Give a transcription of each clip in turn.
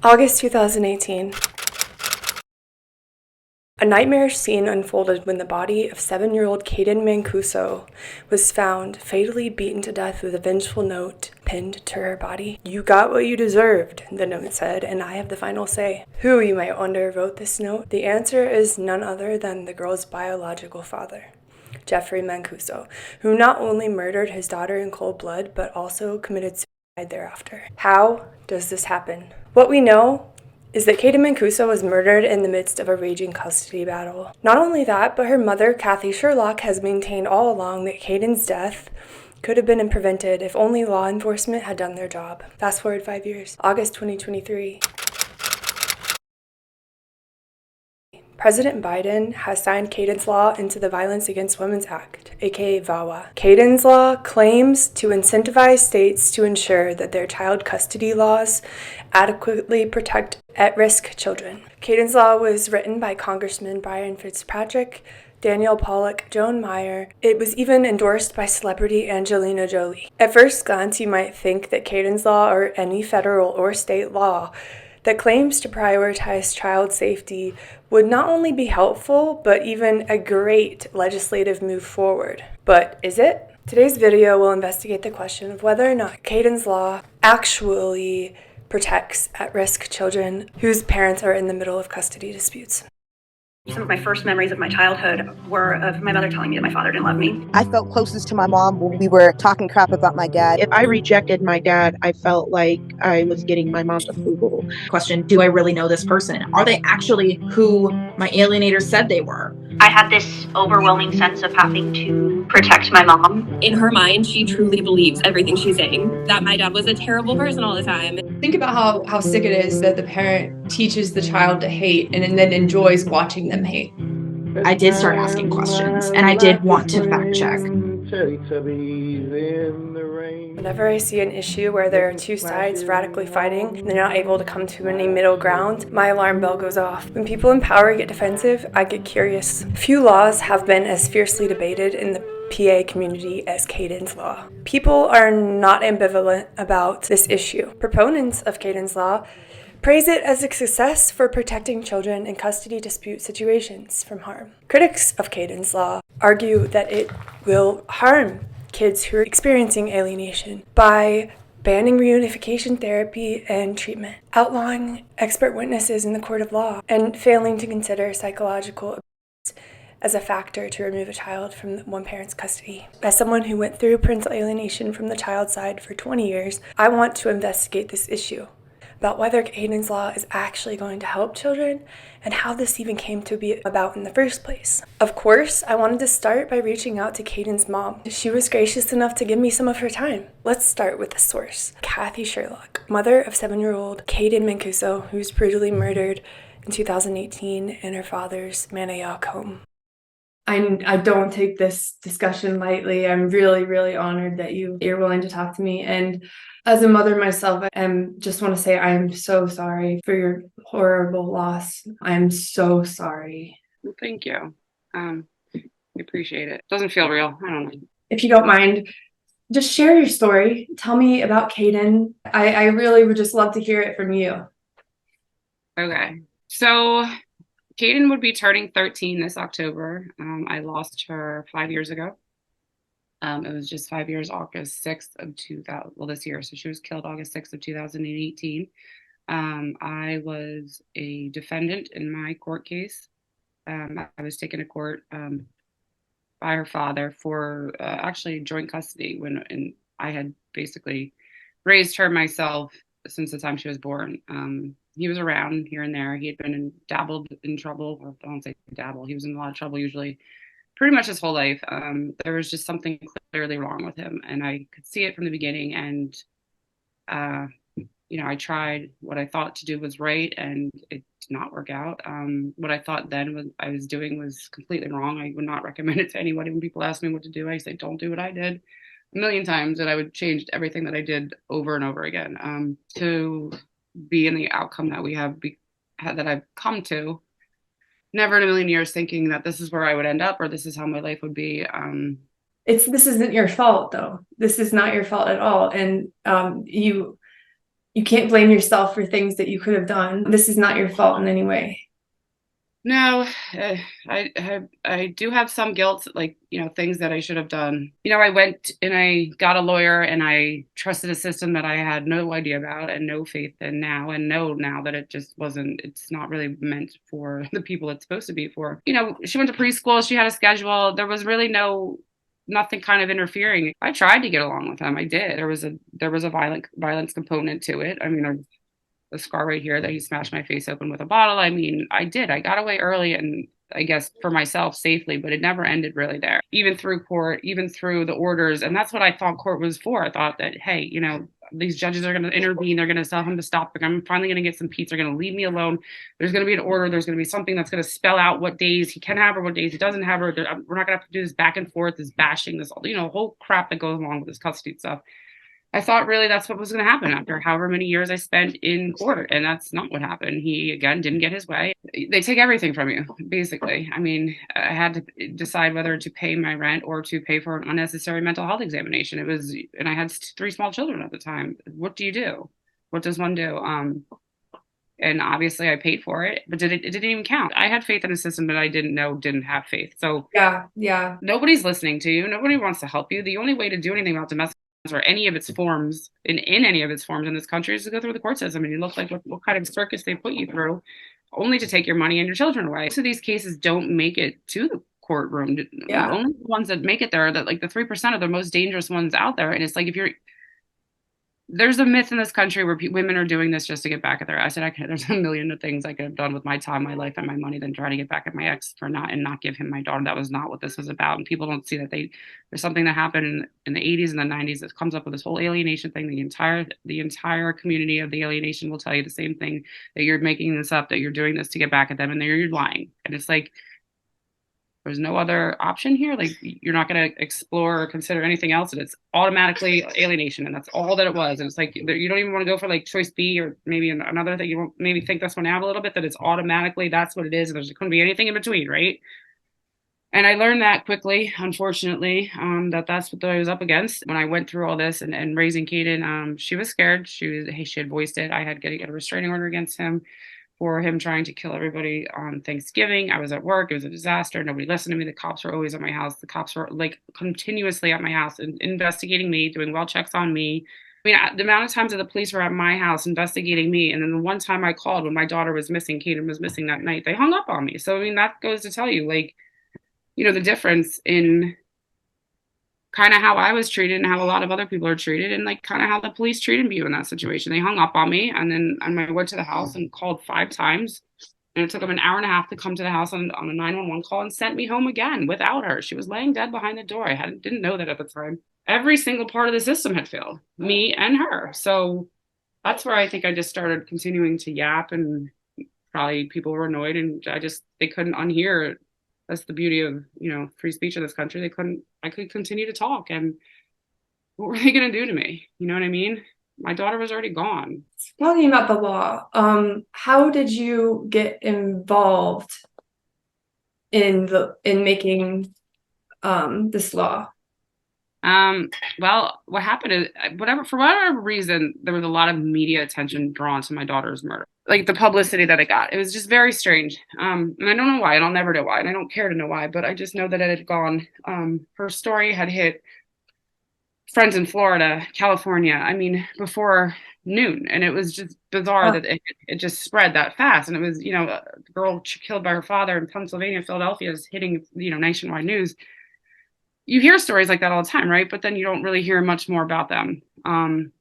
August 2018. A nightmarish scene unfolded when the body of 7-year-old Kayden Mancuso was found fatally beaten to death with a vengeful note pinned to her body. "You got what you deserved," the note said, "and I have the final say." Who, you might wonder, wrote this note? The answer is none other than the girl's biological father, Jeffrey Mancuso, who not only murdered his daughter in cold blood, but also committed suicide thereafter. How does this happen? What we know is that Kayden Mancuso was murdered in the midst of a raging custody battle. Not only that, but her mother, Kathy Sherlock, has maintained all along that Kayden's death could have been prevented if only law enforcement had done their job. Fast forward 5 years. August 2023. President Biden has signed Kayden's Law into the Violence Against Women's Act, aka VAWA. Kayden's Law claims to incentivize states to ensure that their child custody laws adequately protect at-risk children. Kayden's Law was written by Congressman Brian Fitzpatrick, Daniel Pollock, Joan Meyer. It was even endorsed by celebrity Angelina Jolie. At first glance, you might think that Kayden's Law, or any federal or state law that claims to prioritize child safety, would not only be helpful, but even a great legislative move forward. But is it? Today's video will investigate the question of whether or not Kayden's Law actually protects at-risk children whose parents are in the middle of custody disputes. Some of my first memories of my childhood were of my mother telling me that my father didn't love me. I felt closest to my mom when we were talking crap about my dad. If I rejected my dad, I felt like I was getting my mom's approval. Question, do I really know this person? Are they actually who my alienators said they were? I had this overwhelming sense of having to protect my mom. In her mind, she truly believes everything she's saying, that my dad was a terrible person all the time. Think about how sick it is that the parent teaches the child to hate and then enjoys watching them hate. I did start asking questions, and I did want to fact check. Whenever I see an issue where there are two sides radically fighting and they're not able to come to any middle ground, my alarm bell goes off. When people in power get defensive, I get curious. Few laws have been as fiercely debated in the PA community as Kayden's Law. People are not ambivalent about this issue. Proponents of Kayden's Law praise it as a success for protecting children in custody dispute situations from harm. Critics of Kayden's Law argue that it will harm kids who are experiencing alienation by banning reunification therapy and treatment, outlawing expert witnesses in the court of law, and failing to consider psychological abuse as a factor to remove a child from one parent's custody. As someone who went through parental alienation from the child's side for 20 years, I want to investigate this issue about whether Kayden's Law is actually going to help children and how this even came to be about in the first place. Of course, I wanted to start by reaching out to Kayden's mom. She was gracious enough to give me some of her time. Let's start with the source, Kathy Sherlock, mother of 7-year-old Kaden Mancuso, who was brutally murdered in 2018 in her father's Manayok home. I don't take this discussion lightly. I'm really, really honored that you're willing to talk to me. And as a mother myself, I just want to say I am so sorry for your horrible loss. I'm so sorry. Well, thank you. I appreciate it. Doesn't feel real. I don't know. If you don't mind, just share your story. Tell me about Kayden. I really would just love to hear it from you. Okay. So Kayden would be turning 13 this October. I lost her 5 years ago. It was just 5 years, August 6th of 2000, well, this year. So she was killed August 6th of 2018. I was a defendant in my court case. I was taken to court by her father for actually joint custody and I had basically raised her myself since the time she was born. He was around here and there. He had been dabbled in trouble. Or I don't say dabble. He was in a lot of trouble usually pretty much his whole life. There was just something clearly wrong with him, and I could see it from the beginning. And I tried what I thought to do was right, and it did not work out. What I thought then I was doing was completely wrong. I would not recommend it to anybody. When people ask me what to do, I say, don't do what I did a million times, and I would change everything that I did over and over again to be in the outcome that we have that I've come to. Never in a million years thinking that this is where I would end up or this is how my life would be. This isn't your fault, though. This is not your fault at all. And you you can't blame yourself for things that you could have done. This is not your fault in any way. No, I do have some guilt, like, things that I should have done. I went and I got a lawyer and I trusted a system that I had no idea about and no faith in now, and know now that it's not really meant for the people it's supposed to be for. She went to preschool, she had a schedule. There was really nothing kind of interfering. I tried to get along with him. I did. There was a violence component to it. I mean, the scar right here that he smashed my face open with a bottle. I mean, I did. I got away early and I guess for myself safely, but it never ended really there. Even through court, even through the orders. And that's what I thought court was for. I thought that, hey, these judges are going to intervene. They're going to tell him to stop. I'm finally going to get some peace. They're going to leave me alone. There's going to be an order. There's going to be something that's going to spell out what days he can have her, what days he doesn't have her. We're not going to have to do this back and forth, this bashing, this, whole crap that goes along with this custody stuff. I thought really that's what was going to happen after however many years I spent in court. And that's not what happened. He, again, didn't get his way. They take everything from you, basically. I mean, I had to decide whether to pay my rent or to pay for an unnecessary mental health examination. And I had 3 small children at the time. What do you do? What does one do? And obviously I paid for it, but it didn't even count. I had faith in a system that I didn't have faith. So yeah. Nobody's listening to you. Nobody wants to help you. The only way to do anything about domestic or any of its forms in any of its forms in this country is to go through the court system. And you look like what kind of circus they put you through only to take your money and your children away. So these cases don't make it to the courtroom. Yeah. Only the ones that make it there are the 3% are the most dangerous ones out there. And it's like, there's a myth in this country where women are doing this just to get back at their ex. There's a million of things I could have done with my time, my life, and my money than try to get back at my ex not give him my daughter. That was not what this was about. And people don't see that there's something that happened in the 80s and the 90s that comes up with this whole alienation thing. The entire community of the alienation will tell you the same thing, that you're making this up, that you're doing this to get back at them, and you're lying. And it's like, there's no other option here. Like, you're not going to explore or consider anything else, and it's automatically alienation, and that's all that it was. And it's like, you don't even want to go for like choice B or maybe another thing. You won't maybe think this one out a little bit, that it's automatically that's what it is, and there's couldn't be anything in between, right? And I learned that quickly, unfortunately, that's what I was up against when I went through all this and raising Kaden. She was scared. She had voiced it. I had to get a restraining order against him for him trying to kill everybody on Thanksgiving. I was at work. It was a disaster. Nobody listened to me. The cops were always at my house. The cops were like continuously at my house and investigating me, doing well checks on me. I mean, the amount of times that the police were at my house investigating me, and then the one time I called when my daughter was missing, Kaden was missing that night, they hung up on me. So, I mean, that goes to tell you, like, the difference in kind of how I was treated and how a lot of other people are treated, and like kind of how the police treated me in that situation. They hung up on me, and then I went to the house and called 5 times, and it took them an hour and a half to come to the house on a 911 call and sent me home again without her. She was laying dead behind the door. I didn't know that at the time. Every single part of the system had failed, me and her. So that's where I think I just started continuing to yap, and probably people were annoyed, and they couldn't unhear it. That's the beauty of, free speech in this country. I could continue to talk, and what were they going to do to me? You know what I mean? My daughter was already gone. Talking about the law, how did you get involved in making this law? Well, what happened is, for whatever reason, there was a lot of media attention drawn to my daughter's murder. Like the publicity that it got, it was just very strange. And I don't know why, and I'll never know why, and I don't care to know why, but I just know that it had gone. Her story had hit friends in Florida, California, I mean, before noon. And it was just bizarre that it just spread that fast. And it was, a girl killed by her father in Pennsylvania, Philadelphia is hitting, nationwide news. You hear stories like that all the time, right? But then you don't really hear much more about them.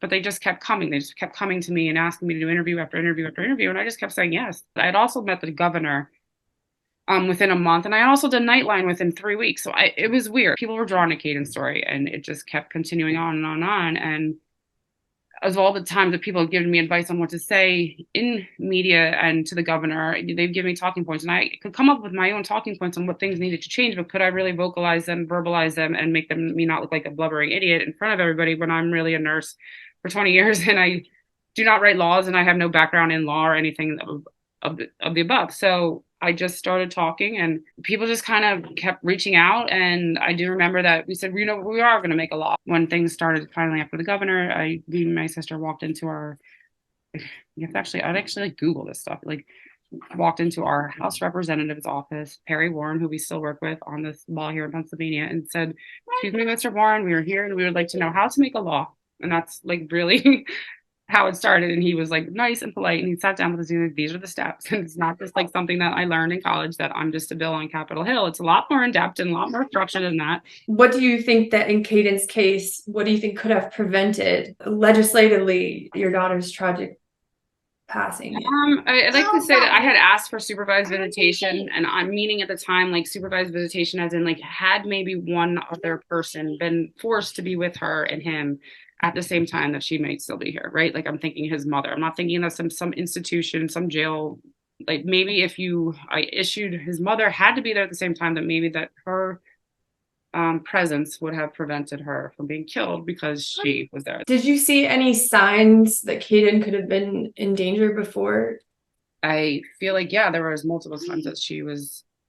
But they just kept coming. They just kept coming to me and asking me to do interview after interview after interview. And I just kept saying yes. I had also met the governor within a month. And I also did Nightline within 3 weeks. So it was weird. People were drawn to Kaden's story, and it just kept continuing on and on and on. And as all the times that people have given me advice on what to say in media and to the governor, they've given me talking points, and I could come up with my own talking points on what things needed to change, but could I really vocalize them, verbalize them, and make me not look like a blubbering idiot in front of everybody when I'm really a nurse for 20 years and I do not write laws and I have no background in law or anything of the above. So I just started talking, and people just kind of kept reaching out. And I do remember that we said, we are going to make a law. When things started finally after the governor, me and my sister walked into our I'd actually like Google this stuff. Like, walked into our House representative's office, Perry Warren, who we still work with on this law here in Pennsylvania, and said, "Excuse me, Mr. Warren, we are here and we would like to know how to make a law." And that's like really how it started. And he was like nice and polite, and he sat down with us and he was like, "These are the steps." And it's not just like something that I learned in college that I'm just a bill on Capitol Hill. It's a lot more in depth and a lot more structured than that. What do you think that in Kayden's case, what do you think could have prevented legislatively your daughter's tragic passing? I'd like to say that I had asked for supervised visitation, and I'm meaning at the time like supervised visitation as in like had maybe one other person been forced to be with her and him at the same time, that she might still be here, right? Like I'm thinking his mother. I'm not thinking of some institution, some jail. Like maybe if I issued his mother had to be there at the same time, that maybe that her presence would have prevented her from being killed because she was there. Did you see any signs that Kayden could have been in danger before? I feel like, yeah, there was multiple times that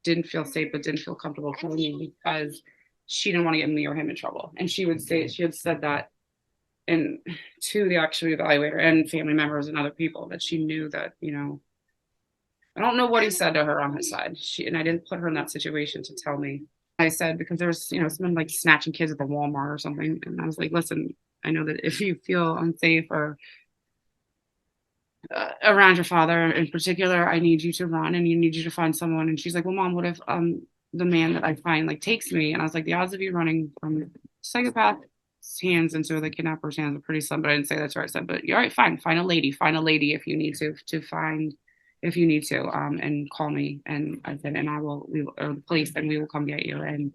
didn't feel safe, but didn't feel comfortable killing me because she didn't want to get me or him in trouble. And she had said that to the actual evaluator and family members and other people, that she knew that, I don't know what he said to her on his side. And I didn't put her in that situation to tell me. I said, because there was, someone like snatching kids at the Walmart or something. And I was like, listen, I know that if you feel unsafe or around your father in particular, I need you to run and you need you to find someone. And she's like, well, Mom, what if the man that I find like takes me? And I was like, the odds of you running from psychopath's hands into the kidnapper's hands are pretty slim. But I didn't say that's what I said. But all right, fine, find a lady if you need to and call me. And I said, and or the police, and we will come get you. And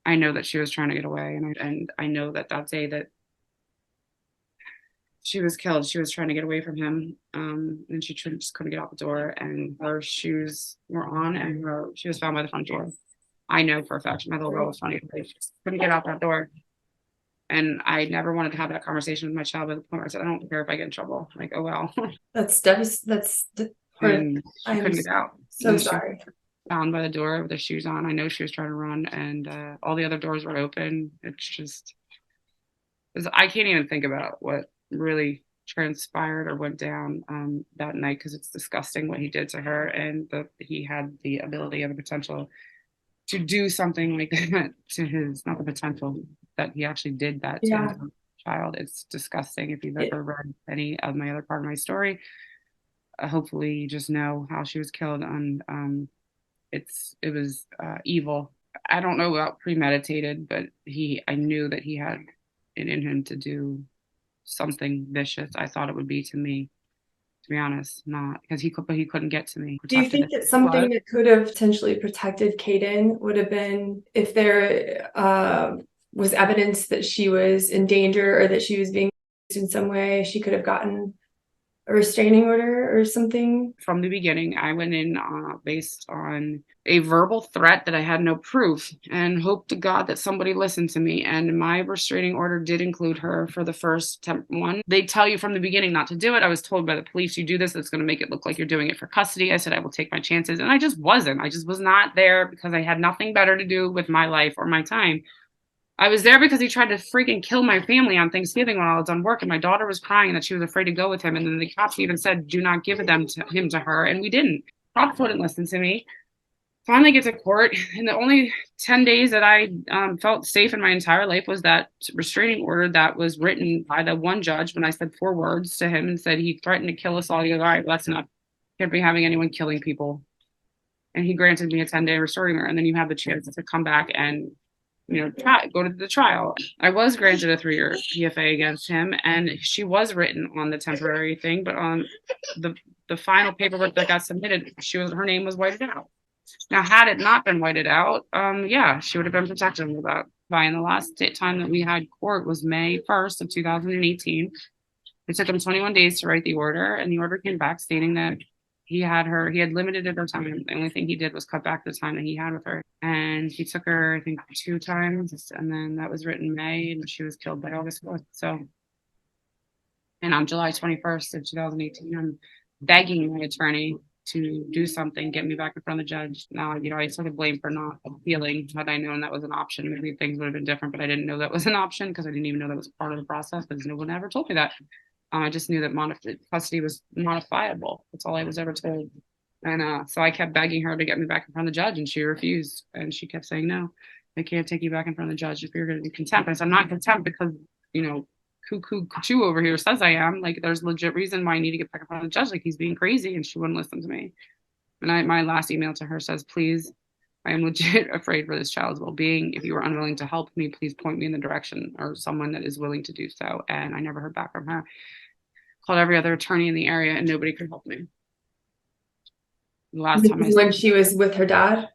I know that she was trying to get away, and I know that day that she was killed, she was trying to get away from him, and she just couldn't get out the door, and her shoes were on, and she was found by the front door. I know for a fact. My little girl was funny. She just couldn't get out that door. And I never wanted to have that conversation with my child, at the point where I said, I don't care if I get in trouble. Like, oh well. That's and she couldn't get out. So sorry. Found by the door with her shoes on. I know she was trying to run, and all the other doors were open. I can't even think about what really transpired or went down that night, because it's disgusting what he did to her, and that he had the ability and the potential to do something like that to not the potential, that he actually did that to his child. It's disgusting. If you've ever read any of my other part of my story, hopefully you just know how she was killed. And it was evil. I don't know about premeditated, but I knew that he had it in him to do something vicious. I thought it would be to me, to be honest, not because he couldn't get to me. Do you think that something that could have potentially protected Kayden would have been if there was evidence that she was in danger, or that she was being used in some way, she could have gotten a restraining order or something? From the beginning, I went in based on a verbal threat that I had no proof, and hoped to God that somebody listened to me. And my restraining order did include her for the first one. They tell you from the beginning not to do it. I was told by the police, you do this, it's going to make it look like you're doing it for custody. I said, I will take my chances. And I just wasn't. I just was not there because I had nothing better to do with my life or my time. I was there because he tried to freaking kill my family on Thanksgiving when I was done work, and my daughter was crying that she was afraid to go with him. And then the cops even said, do not give him to her. And we didn't. Cops wouldn't listen to me. Finally get to court. And the only 10 days that I felt safe in my entire life was that restraining order that was written by the one judge when I said 4 words to him and said he threatened to kill us all. He goes, all right, well, that's enough. Can't be having anyone killing people. And he granted me a 10-day restraining order. And then you have the chance to come back and go to the trial. I was granted a 3-year PFA against him, and she was written on the temporary thing, but on the final paperwork that got submitted, her name was whited out. Now, had it not been whited out, she would have been protected with that. And the last time that we had court was May 1st of 2018. It took him 21 days to write the order, and the order came back stating that he had limited her time. The only thing he did was cut back the time that he had with her. And he took her, I think, 2 times. And then that was written May, and she was killed by August 4th. So, and on July 21st of 2018, I'm begging my attorney to do something, get me back in front of the judge. Now, I sort of blame for not appealing. Had I known that was an option, maybe things would have been different, but I didn't know that was an option because I didn't even know that was part of the process because no one ever told me that. I just knew that custody was modifiable. That's all I was ever told. And so I kept begging her to get me back in front of the judge, and she refused. And she kept saying, no, I can't take you back in front of the judge if you're going to be contempt. I said, I'm not contempt because, cuckoo over here says I am. Like, there's legit reason why I need to get back in front of the judge. Like, he's being crazy. And she wouldn't listen to me. And my last email to her says, please, I am legit afraid for this child's well-being. If you are unwilling to help me, please point me in the direction or someone that is willing to do so. And I never heard back from her. Called every other attorney in the area, and nobody could help me. The last time when she was with her dad?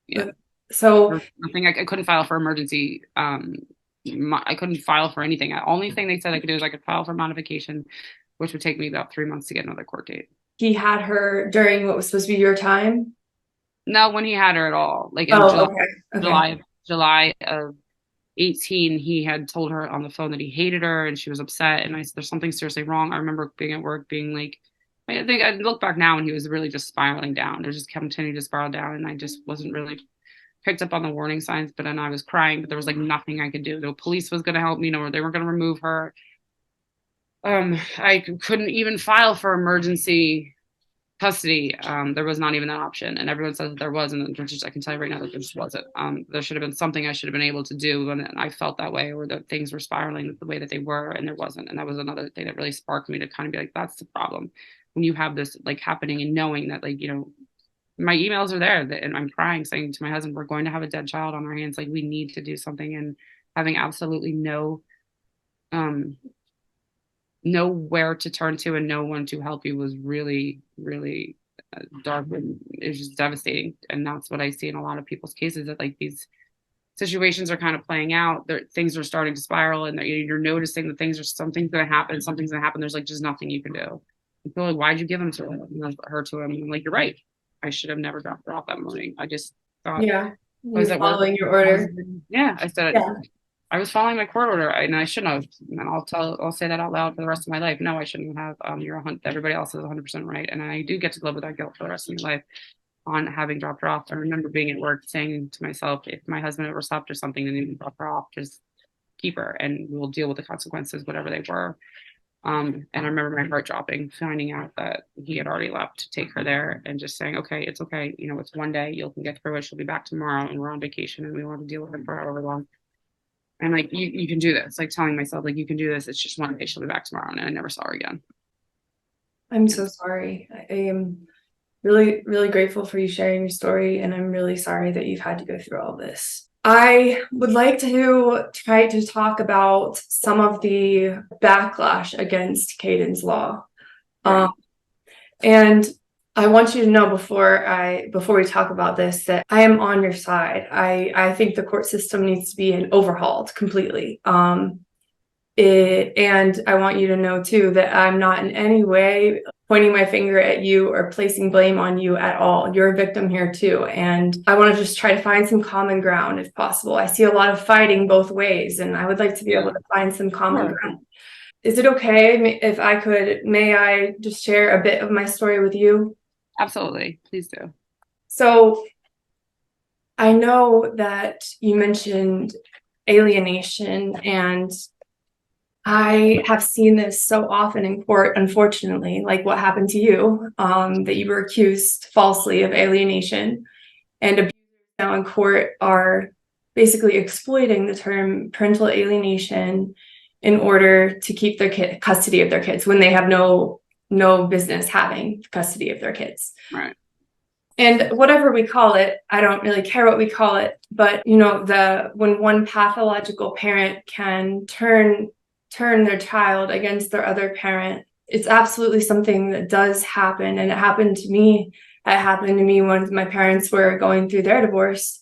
Yeah. So nothing. I couldn't file for emergency. I couldn't file for anything. The only thing they said I could do is I could file for modification, which would take me about 3 months to get another court date. He had her during what was supposed to be your time? No, when he had her at all. Like in July of 18, he had told her on the phone that he hated her and she was upset. And I said, there's something seriously wrong. I remember being at work being like, I think I look back now and he was really just spiraling down. There just continued to spiral down. And I just wasn't really picked up on the warning signs, but then I was crying, but there was like nothing I could do. No police was going to help me, no, they weren't going to remove her. I couldn't even file for emergency custody. There was not even an option, and everyone says that there was, and I can tell you right now that there just wasn't. There should have been something I should have been able to do when I felt that way, or that things were spiraling the way that they were, and there wasn't. And that was another thing that really sparked me to kind of be like, that's the problem. When you have this like happening and knowing that, like, my emails are there and I'm crying, saying to my husband, we're going to have a dead child on our hands. Like, we need to do something. And having absolutely nowhere to turn to and no one to help you was really, really dark, and it was just devastating. And that's what I see in a lot of people's cases, that like these situations are kind of playing out, things are starting to spiral, and you're noticing that something's going to happen. There's like just nothing you can do. I feel like, why'd you give her to him? I'm like, you're right. I should have never dropped her off that morning. I just thought, yeah, I was following your order. Yeah, I said, yeah. I was following my court order, and I shouldn't have. And I'll say that out loud for the rest of my life. No, I shouldn't have. Everybody else is 100% right, and I do get to live with that guilt for the rest of my life on having dropped her off. I remember being at work saying to myself, if my husband ever stopped or something and didn't drop her off, just keep her, and we'll deal with the consequences, whatever they were. And I remember my heart dropping, finding out that he had already left to take her there, and just saying, okay, it's okay. It's one day, you can get through it. She'll be back tomorrow, and we're on vacation, and we want to deal with it for however long. And like, you can do this, like telling myself, like, you can do this. It's just one day, she'll be back tomorrow. And I never saw her again. I'm so sorry. I am really, really grateful for you sharing your story. And I'm really sorry that you've had to go through all this. I would like to try to talk about some of the backlash against Kayden's law. Right. And I want you to know before we talk about this, that I am on your side. I think the court system needs to be overhauled completely. And I want you to know too that I'm not in any way pointing my finger at you or placing blame on you at all. You're a victim here too. And I want to just try to find some common ground if possible. I see a lot of fighting both ways, and I would like to be able to find some common ground. Is it okay if may I just share a bit of my story with you? Absolutely. Please do. So I know that you mentioned alienation, and I have seen this so often in court, unfortunately, like what happened to you, that you were accused falsely of alienation, and abusers now in court are basically exploiting the term parental alienation in order to keep their custody of their kids when they have no business having custody of their kids. Right. And whatever we call it, I don't really care what we call it, but when one pathological parent can turn their child against their other parent, it's absolutely something that does happen. And it happened to me. It happened to me when my parents were going through their divorce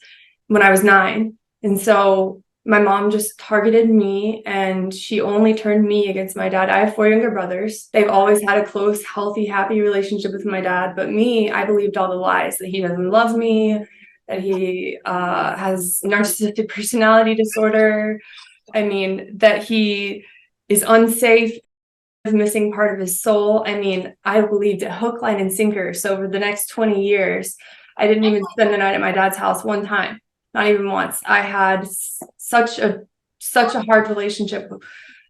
when I was 9. And so my mom just targeted me, and she only turned me against my dad. I have 4 younger brothers. They've always had a close, healthy, happy relationship with my dad. But me, I believed all the lies, that he doesn't love me, that he has narcissistic personality disorder. I mean, that he is unsafe, is missing part of his soul. I mean, I believed it hook, line, and sinker. So over the next 20 years, I didn't even spend the night at my dad's house one time. Not even once. I had such a hard relationship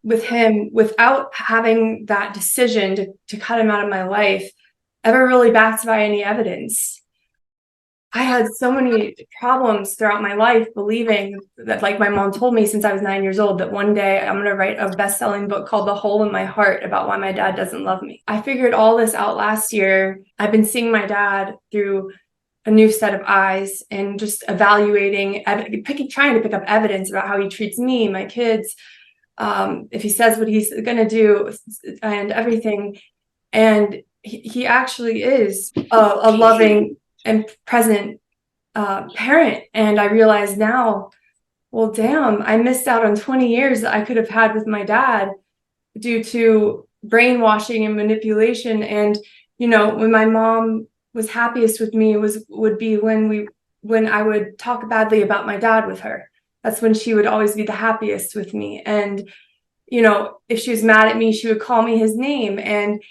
with him without having that decision to cut him out of my life ever really backed by any evidence. I had so many problems throughout my life believing that, like my mom told me since I was 9 years old, that one day I'm going to write a best-selling book called The Hole in My Heart about why my dad doesn't love me. I figured all this out last year. I've been seeing my dad through a new set of eyes and just evaluating, trying to pick up evidence about how he treats me, my kids, if he says what he's going to do and everything. And he actually is a loving and present parent. And I realize now, well, damn, I missed out on 20 years that I could have had with my dad due to brainwashing and manipulation. And, you know, when my mom was happiest with me would be when I would talk badly about my dad with her. That's when she would always be the happiest with me. And, you know, if she was mad at me, she would call me his name. And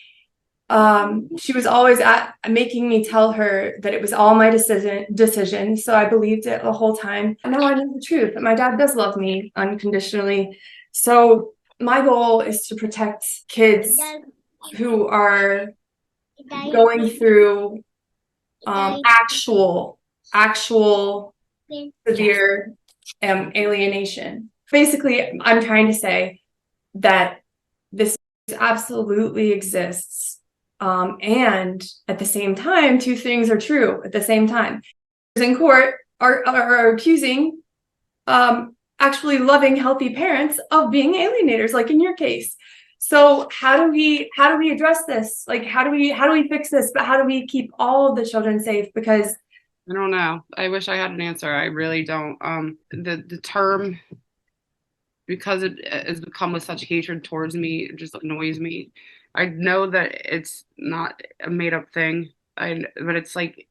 she was always making me tell her that it was all my decision. So I believed it the whole time. And now I know the truth, that my dad does love me unconditionally. So my goal is to protect kids who are going through actual severe alienation. Basically, I'm trying to say that this absolutely exists. And at the same time, two things are true at the same time. In court are accusing actually loving, healthy parents of being alienators, like in your case. So how do we address this? Like, how do we fix this? But how do we keep all of the children safe? Because I don't know. I wish I had an answer. I really don't. The term, because it has become with such hatred towards me, it just annoys me. I know that it's not a made up thing, but it's like,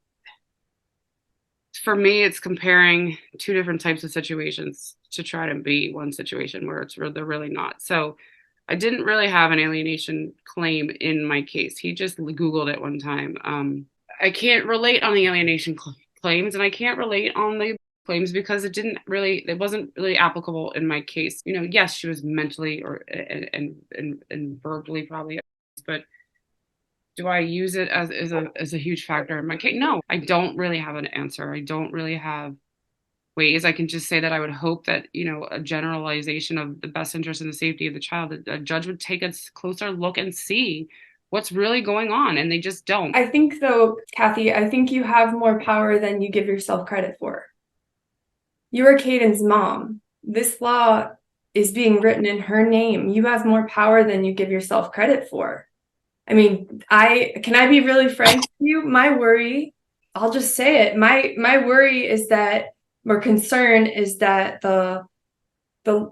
for me, it's comparing two different types of situations to try to be one situation where they're really not. So I didn't really have an alienation claim in my case. He just Googled it one time. I can't relate on the alienation claims, and I can't relate on the claims because it wasn't really applicable in my case. You know, yes, she was mentally and verbally probably, but do I use it as a huge factor in my case? No, I don't really have an answer. I don't really have ways. I can just say that I would hope that, you know, a generalization of the best interest and the safety of the child, that a judge would take a closer look and see what's really going on, and they just don't. I think, though, Kathy, I think you have more power than you give yourself credit for. You are Kayden's mom. This law is being written in her name. You have more power than you give yourself credit for. I mean, can I be really frank with you? My worry, I'll just say it. My worry is that, or concern is that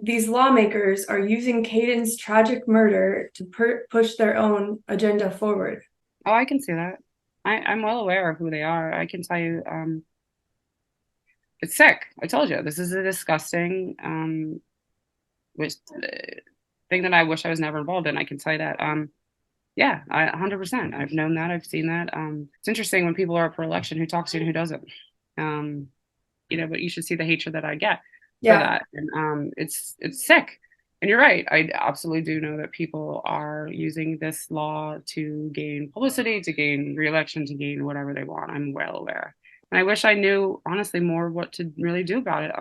these lawmakers are using Kayden's tragic murder to push their own agenda forward. Oh, I can see that. I'm well aware of who they are. I can tell you, it's sick. I told you, this is a disgusting thing that I wish I was never involved in. I can tell you that. Yeah, 100%. I've known that. I've seen that. It's interesting when people are up for election who talks to you and who doesn't. You know, but you should see the hatred that I get for that. And it's sick. And you're right. I absolutely do know that people are using this law to gain publicity, to gain re-election, to gain whatever they want. I'm well aware. And I wish I knew, honestly, more what to really do about it.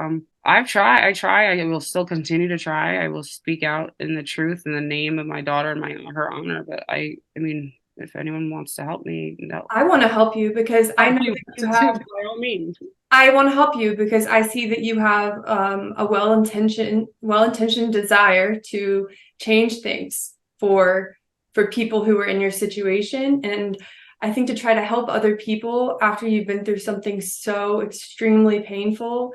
I try. I will still continue to try. I will speak out in the truth in the name of my daughter and her honor. But I mean, if anyone wants to help me, no. I want to help you because I know that you have. By all means. I want to help you because I see that you have a well-intentioned desire to change things for people who are in your situation. And I think to try to help other people after you've been through something so extremely painful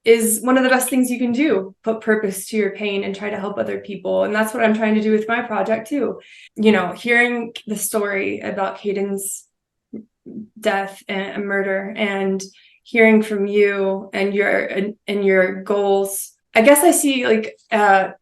is one of the best things you can do. Put purpose to your pain and try to help other people. And that's what I'm trying to do with my project too. You know, hearing the story about Kayden's death and murder, and hearing from you and your goals, I guess I see like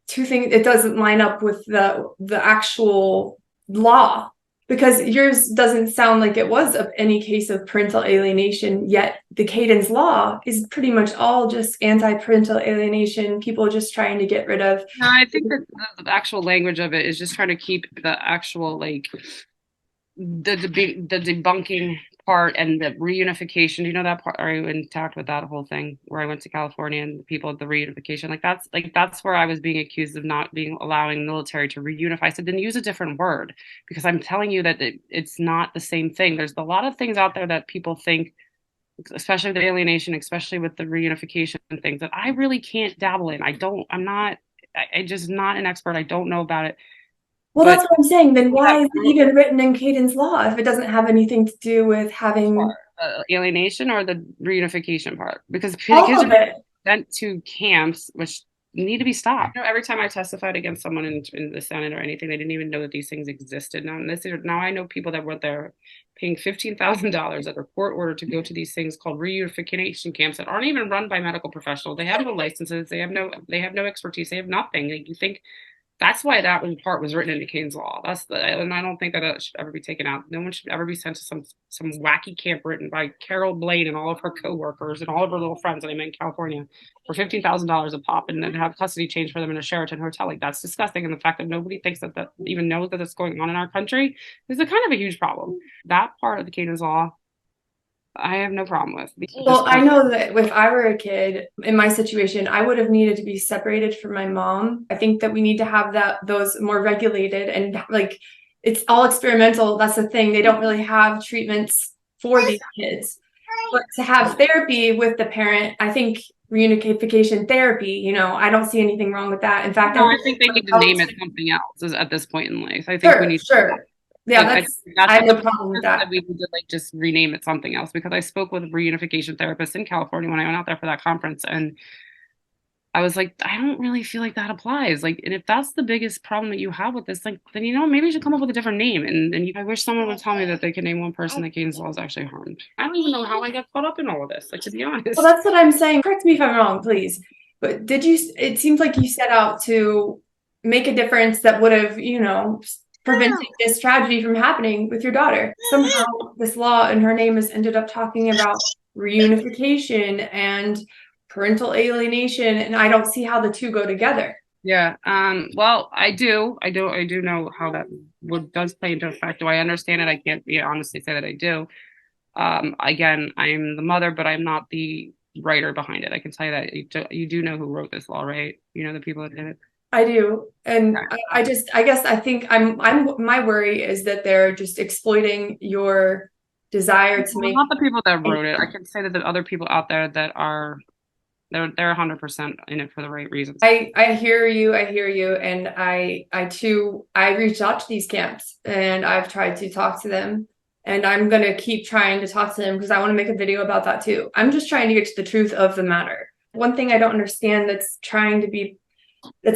two things. It doesn't line up with the actual law, because yours doesn't sound like it was of any case of parental alienation, yet the Kayden's law is pretty much all just anti-parental alienation, people just trying to get rid of. No, I think that the actual language of it is just trying to keep the actual, like, the debunking part and the reunification. Do you know that part? Are you intact with that whole thing where I went to California and the people at the reunification? That's where I was being accused of not being allowing military to reunify. I said, then use a different word, because I'm telling you that it's not the same thing. There's a lot of things out there that people think, especially with the alienation, especially with the reunification things, that I really can't dabble in. I just not an expert. I don't know about it. Well, that's what I'm saying. Then why is it even written in Kayden's law if it doesn't have anything to do with having alienation or the reunification part? Because all of it sent to camps, which need to be stopped. Every time I testified against someone in the Senate or anything, they didn't even know that these things existed. Now I know people that were there paying $15,000 at a court order to go to these things called reunification camps that aren't even run by medical professionals. They have no licenses. They have no expertise. They have nothing. Like, you think that's why that part was written into Kayden's law. And I don't think that it should ever be taken out. No one should ever be sent to some wacky camp written by Carol Blaine and all of her coworkers and all of her little friends that I met in California for $15,000 a pop, and then have custody changed for them in a Sheraton hotel. Like, that's disgusting. And the fact that nobody thinks that even knows that it's going on in our country is a kind of a huge problem. That part of the Kayden's law, I have no problem with. Well, I know that if I were a kid in my situation, I would have needed to be separated from my mom. I think that we need to have those more regulated, and like, it's all experimental. That's the thing. They don't really have treatments for these kids. But to have therapy with the parent, I think reunification therapy, I don't see anything wrong with that. In fact, I think they need to name it something else at this point in life. I think we need to. Yeah, I have no problem with that. We need to just rename it something else, because I spoke with a reunification therapist in California when I went out there for that conference, and I was like, I don't really feel like that applies. Like, and if that's the biggest problem that you have with this, then maybe you should come up with a different name. And I wish someone would tell me that they can name one person that Kayden's law is actually harmed. I don't even know how I got caught up in all of this, like, to be honest. Well, that's what I'm saying. Correct me if I'm wrong, please. But it seems like you set out to make a difference that would have, preventing this tragedy from happening with your daughter. Somehow this law and her name has ended up talking about reunification and parental alienation, and I don't see how the two go together. Yeah. Well, I do know how that does play into effect. Do I understand it? I can't honestly say that I do. Again, I'm the mother, but I'm not the writer behind it. I can tell you that you do know who wrote this law, right? You know the people that did it. I do. And I think my worry is that they're just exploiting your desire to make. Not the people that wrote it. I can say that the other people out there that are, they're 100% in it for the right reasons. I hear you. And I reached out to these camps, and I've tried to talk to them, and I'm going to keep trying to talk to them because I want to make a video about that too. I'm just trying to get to the truth of the matter. One thing I don't understand that's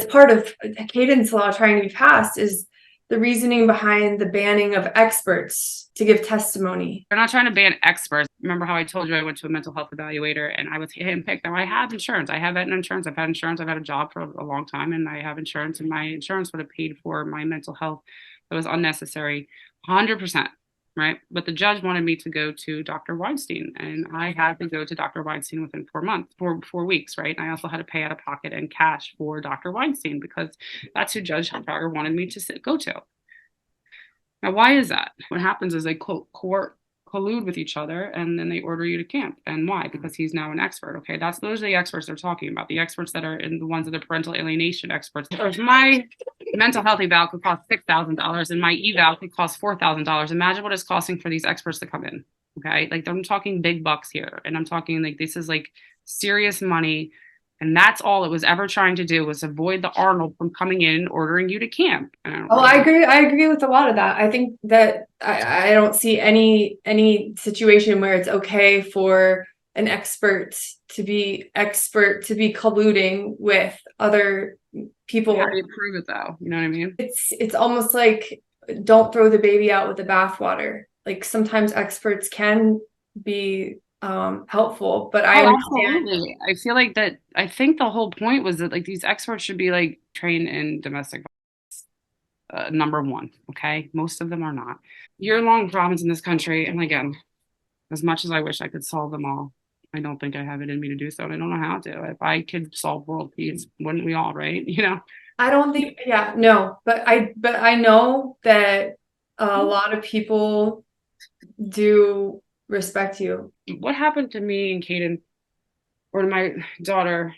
part of Kayden's law trying to be passed is the reasoning behind the banning of experts to give testimony. They're not trying to ban experts. Remember how I told you I went to a mental health evaluator and I was handpicked. Now I have insurance. I have insurance. I've had insurance. I've had a job for a long time, and I have insurance, and my insurance would have paid for my mental health that was unnecessary 100%. Right. But the judge wanted me to go to Dr. Weinstein, and I had to go to Dr. Weinstein within 4 weeks. Right. And I also had to pay out of pocket and cash for Dr. Weinstein because that's who Judge Humphrey wanted me to go to. Now, why is that? What happens is they collude with each other, and then they order you to camp. And why? Because he's now an expert. Okay, those are the experts they're talking about. The experts that are in the ones that are parental alienation experts. My mental health eval could cost $6,000, and my eval could cost $4,000. Imagine what it's costing for these experts to come in. Okay, like I'm talking big bucks here, and I'm talking like this is like serious money. And that's all it was ever trying to do, was avoid the Arnold from coming in and ordering you to camp. I agree. I agree with a lot of that. I think that I don't see any situation where it's okay for an expert to be colluding with other people. How do you prove it though? You know what I mean? It's almost like don't throw the baby out with the bathwater. Like sometimes experts can be helpful, but I understand. Absolutely. I feel like that. I think the whole point was that like these experts should be like trained in domestic violence. number one. Okay, most of them are not. Year-long problems in this country, and again, as much as I wish I could solve them all, I don't think I have it in me to do so, and I don't know how to. If I could solve world peace, wouldn't we all, right? You know? I don't think, yeah, no, but I know that a lot of people do respect you. What happened to me and Kaden, or to my daughter?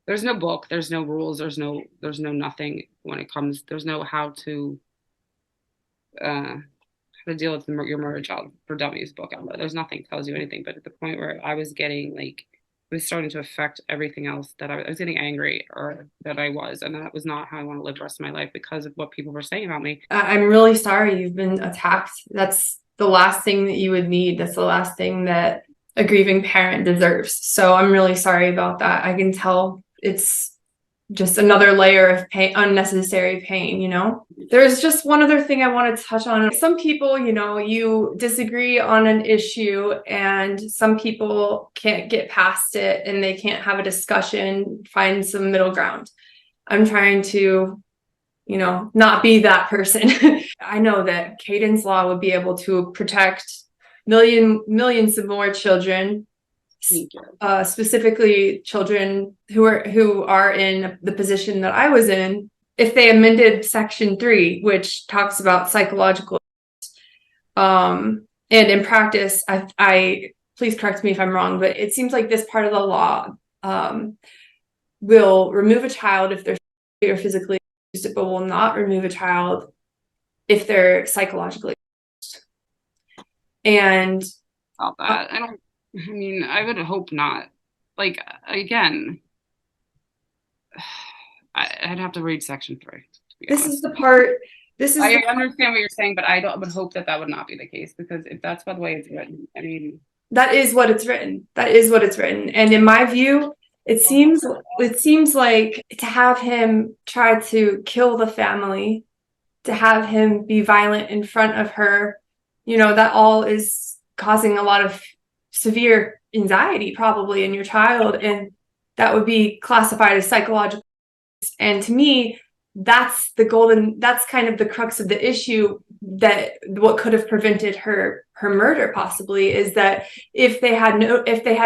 There's no book, there's no rules, there's no nothing when it comes. There's no how to deal with your murder child for dummies book out there. There's nothing that tells you anything. But at the point where I was getting like, it was starting to affect everything else, that I was getting angry, or that I was, and that was not how I want to live the rest of my life because of what people were saying about me. I'm really sorry you've been attacked. That's the last thing that you would need. That's the last thing that a grieving parent deserves. So I'm really sorry about that. I can tell it's just another layer of pain, unnecessary pain, you know? There's just one other thing I want to touch on. Some people, you know, you disagree on an issue and some people can't get past it and they can't have a discussion, find some middle ground. I'm trying to, you know, not be that person. I know that Kaden's law would be able to protect millions of more children, specifically children who are in the position that I was in, if they amended Section 3, which talks about psychological. And in practice, I please correct me if I'm wrong, but it seems like this part of the law will remove a child if they're physically abused, but will not remove a child if they're psychologically abused. And about that, I mean, I would hope not. Like, again, I'd have to read Section 3. This is the part. I understand what you're saying, but I would hope that would not be the case, because if that's by the way it's written, I mean, that is what it's written. That is what it's written. And in my view, it seems like to have him try to kill the family, to have him be violent in front of her, you know, that all is causing a lot of severe anxiety probably in your child, and that would be classified as psychological. And to me, that's kind of the crux of the issue, that what could have prevented her murder possibly is that if they had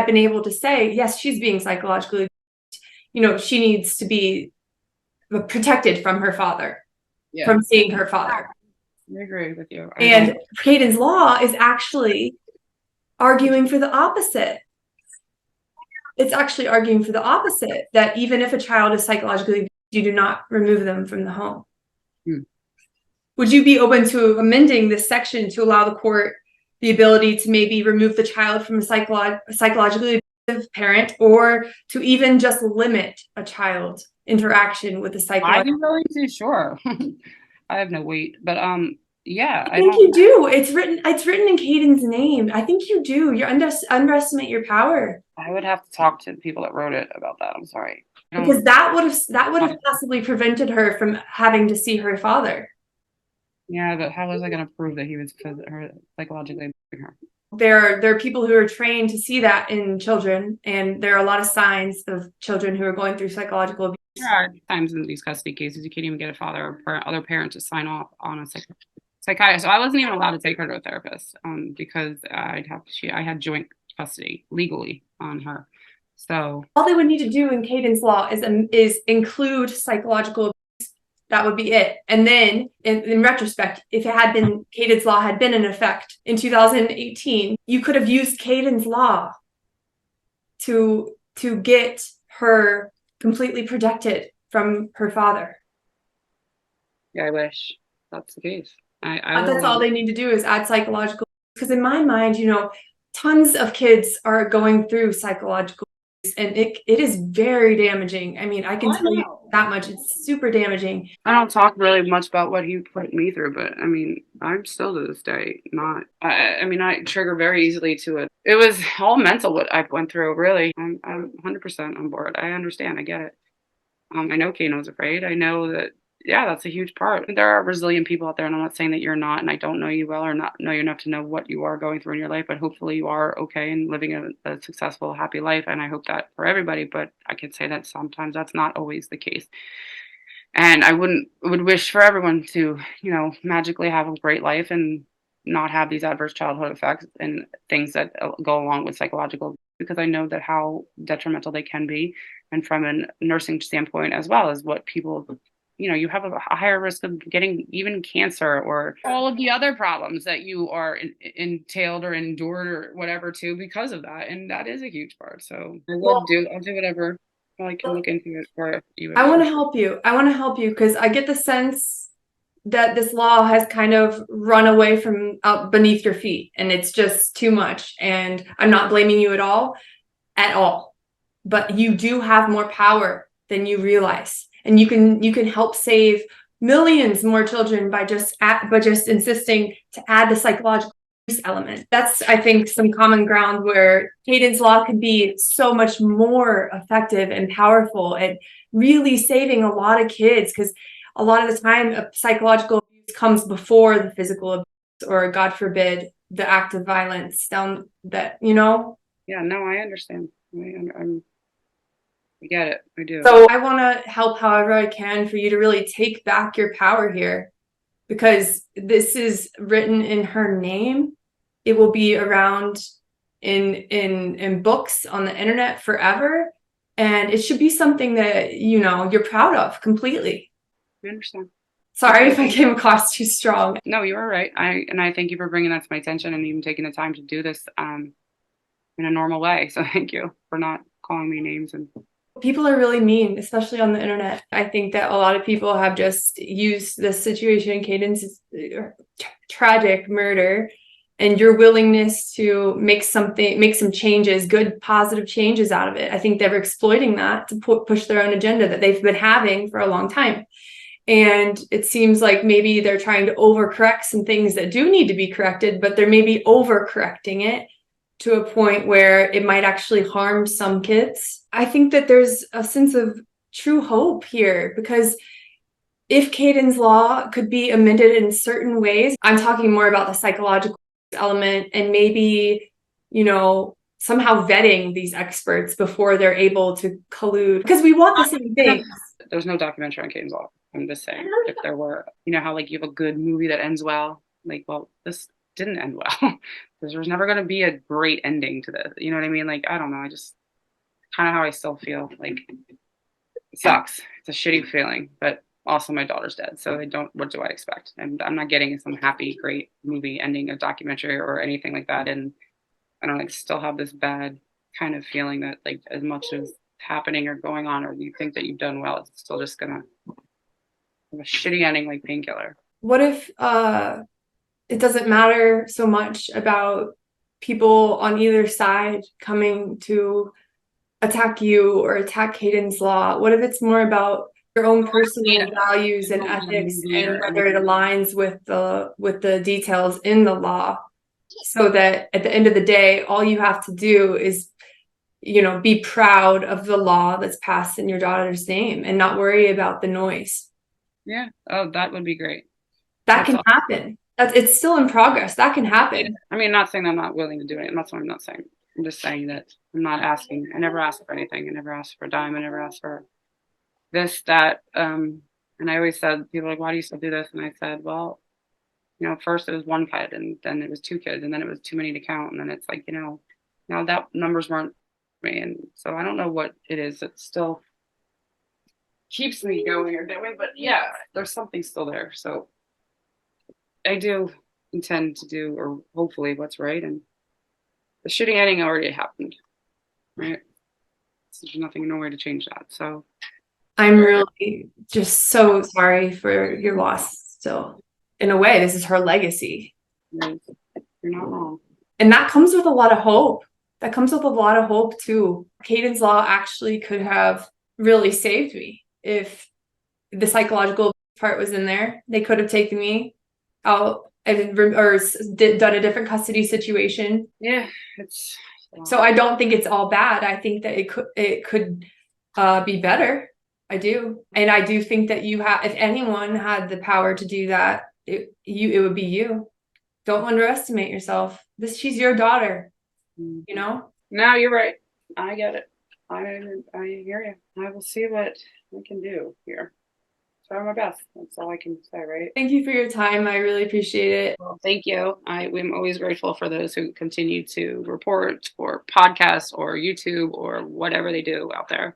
been able to say, yes, she's being psychologically abused, you know, she needs to be protected from her father, from seeing her father. I agree with you. And Kaden's law is actually arguing for the opposite. It's actually arguing for the opposite, that even if a child is psychologically abused, you do not remove them from the home. Would you be open to amending this section to allow the court the ability to maybe remove the child from a psychologically abusive parent, or to even just limit a child's interaction with the psychological? I'd be willing to, sure. I have no weight, but yeah, I think you do. It's written in Kaden's name. I think you do. You underestimate your power. I would have to talk to the people that wrote it about that. I'm sorry. Because that would have possibly prevented her from having to see her father. Yeah, but how was I going to prove that he was psychologically abusing her? There are people who are trained to see that in children, and there are a lot of signs of children who are going through psychological abuse. There are times in these custody cases you can't even get a father or other parent to sign off on a psychiatrist. So I wasn't even allowed to take her to a therapist because I had joint custody legally on her. So all they would need to do in Kaden's law is include psychological abuse. That would be it. And then in retrospect, if Kaden's law had been in effect in 2018, you could have used Kaden's law to get her completely protected from her father. Yeah, I wish that's the case. That's all they need to do is add psychological, because in my mind, you know, tons of kids are going through psychological abuse, and it is very damaging. I mean, I can tell you that much. It's super damaging. I don't talk really much about what he put me through, but I mean, I'm still to this day not. I mean, I trigger very easily to it. It was all mental what I went through. Really, I'm 100% on board. I understand. I get it. I know Kaden was afraid. I know that. Yeah, that's a huge part. There are resilient people out there, and I'm not saying that you're not, and I don't know you well or not know you enough to know what you are going through in your life, but hopefully you are okay and living a successful, happy life, and I hope that for everybody, but I can say that sometimes that's not always the case. And I would wish for everyone to, you know, magically have a great life and not have these adverse childhood effects and things that go along with psychological, because I know that how detrimental they can be. And from a nursing standpoint, as well as what people, you know, you have a higher risk of getting even cancer or all of the other problems that you are entailed or endured or whatever too because of that. And that is a huge part. So I'll do whatever I can look into it for you. I want to help you. I want to help you because I get the sense that this law has kind of run away from up beneath your feet and it's just too much. And I'm not blaming you at all. But you do have more power than you realize. And you can help save millions more children by just insisting to add the psychological abuse element. That's, I think, some common ground where Kayden's law could be so much more effective and powerful at really saving a lot of kids, because a lot of the time psychological abuse comes before the physical abuse, or God forbid the act of violence down that, you know. Yeah, no, I understand. I get it. I do. So I want to help however I can for you to really take back your power here, because this is written in her name. It will be around in books on the internet forever, and it should be something that, you know, you're proud of completely. I understand. Sorry if I came across too strong. No, you were right. I thank you for bringing that to my attention and even taking the time to do this in a normal way. So thank you for not calling me names. And people are really mean, especially on the internet. I think that a lot of people have just used this situation, Kayden's tragic murder, and your willingness to make some changes, good, positive changes out of it. I think they're exploiting that to push their own agenda that they've been having for a long time. And it seems like maybe they're trying to overcorrect some things that do need to be corrected, but they're maybe overcorrecting it to a point where it might actually harm some kids. I think that there's a sense of true hope here, because if Kayden's law could be amended in certain ways, I'm talking more about the psychological element and maybe, you know, somehow vetting these experts before they're able to collude, because we want the same thing. There's no documentary on Kayden's law. I'm just saying, if there were, you know how like you have a good movie that ends well, like, well, this didn't end well. Because there's never going to be a great ending to this. You know what I mean? Like, I don't know. I just kind of how I still feel. Like, it sucks. It's a shitty feeling, but also my daughter's dead. So what do I expect? And I'm not getting some happy, great movie ending, a documentary or anything like that. And I don't like still have this bad kind of feeling that like as much as happening or going on, or you think that you've done well, it's still just going to have a shitty ending like Painkiller. What if, it doesn't matter so much about people on either side coming to attack you or attack Kayden's law? What if it's more about your own personal values and ethics and whether it aligns with the details in the law, so that at the end of the day, all you have to do is, you know, be proud of the law that's passed in your daughter's name and not worry about the noise. Yeah. Oh, that would be great. That can happen. It's still in progress. That can happen. I mean, I'm not saying I'm not willing to do it. That's what I'm not saying. I'm just saying that I'm not asking. I never asked for anything. I never asked for a dime. I never asked for this, that. And I always said, people are like, why do you still do this? And I said, well, you know, first it was one kid, and then it was two kids, and then it was too many to count. And then it's like, you know, now that numbers weren't me. And so I don't know what it is that still keeps me going or doing, but yeah, there's something still there. So I do intend to do, or hopefully, what's right. And the shooting ending already happened, right? So there's nothing, no way to change that. So I'm really just so sorry for your loss still. In a way, this is her legacy. you're not wrong. And that comes with a lot of hope. That comes with a lot of hope too. Kayden's law actually could have really saved me if the psychological part was in there. They could have taken me out and done a different custody situation. Yeah, it's. So I don't think it's all bad. I think that it could be better. I do, and I do think that if anyone had the power to do that, it would be you. Don't underestimate yourself. She's your daughter. You know. No, you're right. I get it. I hear you. I will see what I can do here. try my best. That's all I can say, right? Thank you for your time. I really appreciate it. Well, thank you. I'm always grateful for those who continue to report or podcast or YouTube or whatever they do out there.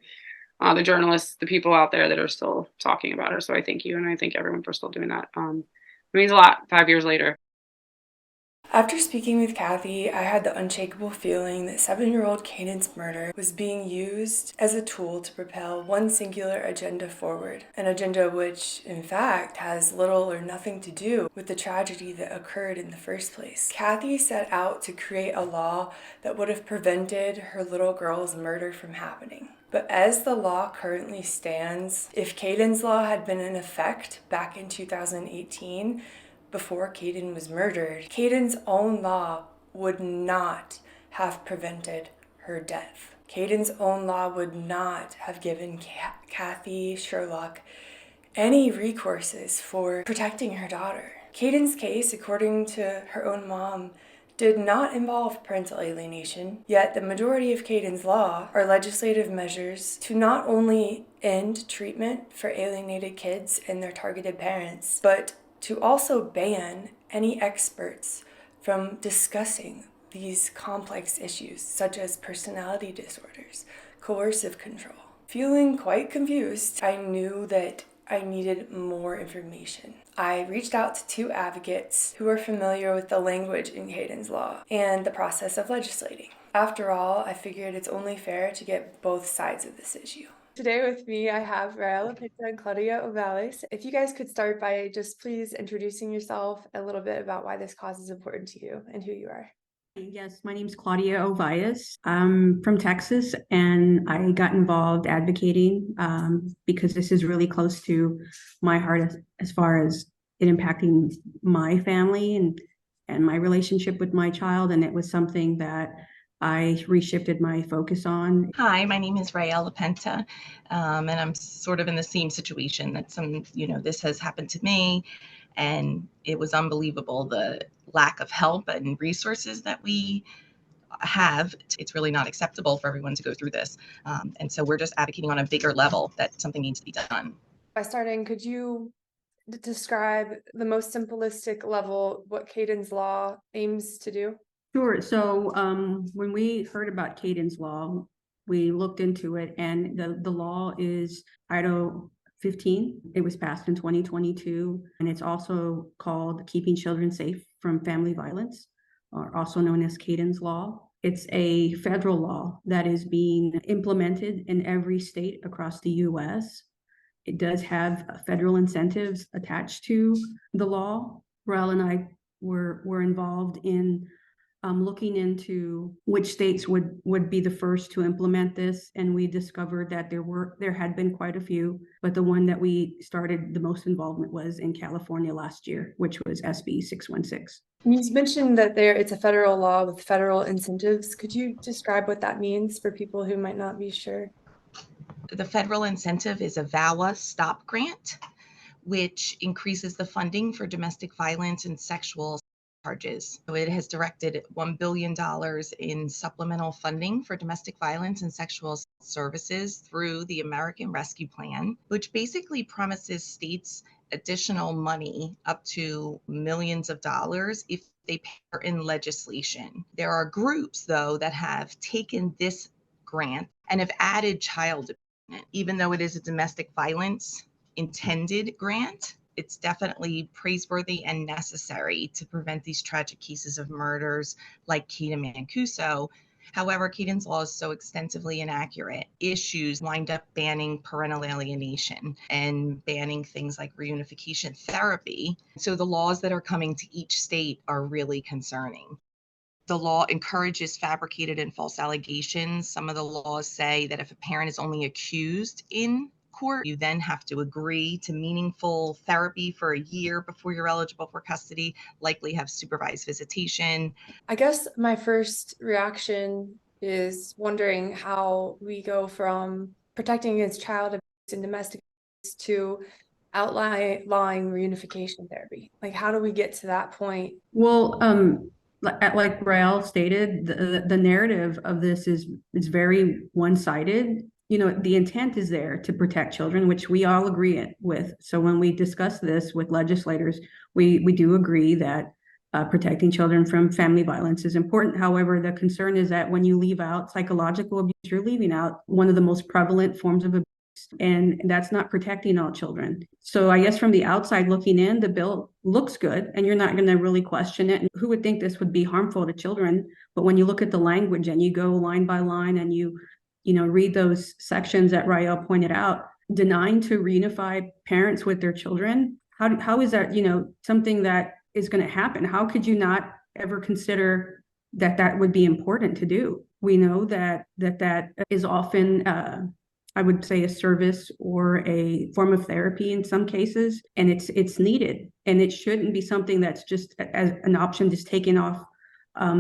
The journalists, the people out there that are still talking about it. So I thank you, and I thank everyone for still doing that. It means a lot 5 years later. After speaking with Kathy, I had the unshakable feeling that 7-year-old Kaden's murder was being used as a tool to propel one singular agenda forward, an agenda which, in fact, has little or nothing to do with the tragedy that occurred in the first place. Kathy set out to create a law that would have prevented her little girl's murder from happening. But as the law currently stands, if Kaden's law had been in effect back in 2018, before Kaden was murdered, Kaden's own law would not have prevented her death. Kaden's own law would not have given Kathy Sherlock any recourses for protecting her daughter. Kaden's case, according to her own mom, did not involve parental alienation, yet the majority of Kaden's law are legislative measures to not only end treatment for alienated kids and their targeted parents, but to also ban any experts from discussing these complex issues such as personality disorders, coercive control. Feeling quite confused, I knew that I needed more information. I reached out to 2 advocates who are familiar with the language in Kaden's law and the process of legislating. After all, I figured it's only fair to get both sides of this issue. Today with me, I have Rael Pinta and Claudia Ovales. If you guys could start by just please introducing yourself, a little bit about why this cause is important to you and who you are. Yes, my name is Claudia Ovias. I'm from Texas, and I got involved advocating because this is really close to my heart as far as it impacting my family and my relationship with my child. And it was something that I reshifted my focus on. Hi, my name is Rael Penta, and I'm sort of in the same situation that this has happened to me, and it was unbelievable the lack of help and resources that we have. It's really not acceptable for everyone to go through this, and so we're just advocating on a bigger level that something needs to be done. By starting, could you describe the most simplistic level what Kaden's law aims to do? Sure. So when we heard about Kaden's law, we looked into it, and the law is Title 15. It was passed in 2022, and it's also called Keeping Children Safe from Family Violence, or also known as Kaden's law. It's a federal law that is being implemented in every state across the U.S. It does have federal incentives attached to the law. Rael and I were involved in looking into which states would be the first to implement this, and we discovered that there had been quite a few, but the one that we started the most involvement was in California last year, which was SB 616. You mentioned that it's a federal law with federal incentives. Could you describe what that means for people who might not be sure? The federal incentive is a VAWA stop grant, which increases the funding for domestic violence and sexual charges. So it has directed $1 billion in supplemental funding for domestic violence and sexual services through the American Rescue Plan, which basically promises states additional money up to millions of dollars if they pair in legislation. There are groups, though, that have taken this grant and have added child abuse, even though it is a domestic violence intended grant. It's definitely praiseworthy and necessary to prevent these tragic cases of murders like Kaden Mancuso. However, Kaden's law is so extensively inaccurate. Issues wind up banning parental alienation and banning things like reunification therapy. So the laws that are coming to each state are really concerning. The law encourages fabricated and false allegations. Some of the laws say that if a parent is only accused in court, you then have to agree to meaningful therapy for a year before you're eligible for custody, likely have supervised visitation. I guess my first reaction is wondering how we go from protecting against child abuse and domestic abuse to outlawing reunification therapy. Like, how do we get to that point? Well, like Rael stated, the narrative of this is very one-sided. the intent is there to protect children, which we all agree with. So when we discuss this with legislators, we do agree that protecting children from family violence is important. However, the concern is that when you leave out psychological abuse, you're leaving out one of the most prevalent forms of abuse, and that's not protecting all children. So I guess from the outside looking in, the bill looks good, and you're not going to really question it. And who would think this would be harmful to children? But when you look at the language and you go line by line and you read those sections that Rael pointed out, denying to reunify parents with their children, how is that, something that is going to happen? How could you not ever consider that would be important to do? We know that is often, I would say, a service or a form of therapy in some cases, and it's needed, and it shouldn't be something that's just as an option just taken off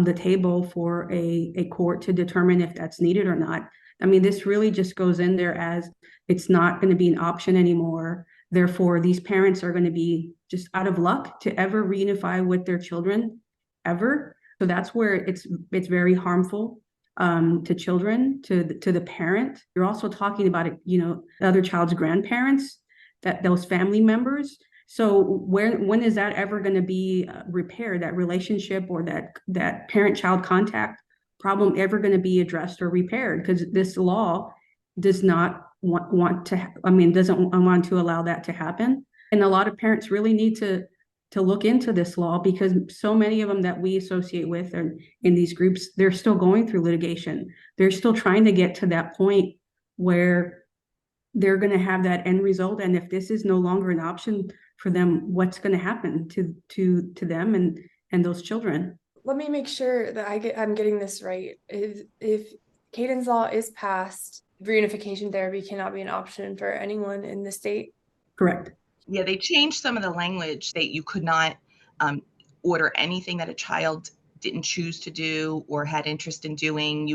the table for a court to determine if that's needed or not. I mean, this really just goes in there as it's not going to be an option anymore. Therefore, these parents are going to be just out of luck to ever reunify with their children ever. So that's where it's very harmful to children, to the parent. You're also talking about the other child's grandparents, that those family members. So when is that ever going to be repaired? That relationship or that parent-child contact problem ever going to be addressed or repaired? Because this law does not doesn't want to allow that to happen. And a lot of parents really need to look into this law, because so many of them that we associate with and in these groups, they're still going through litigation. They're still trying to get to that point where they're going to have that end result. And if this is no longer an option for them, what's going to happen to them and those children? Let me make sure that I'm getting this right. If Kayden's law is passed, reunification therapy cannot be an option for anyone in the state? Correct. Yeah, they changed some of the language that you could not order anything that a child didn't choose to do or had interest in doing.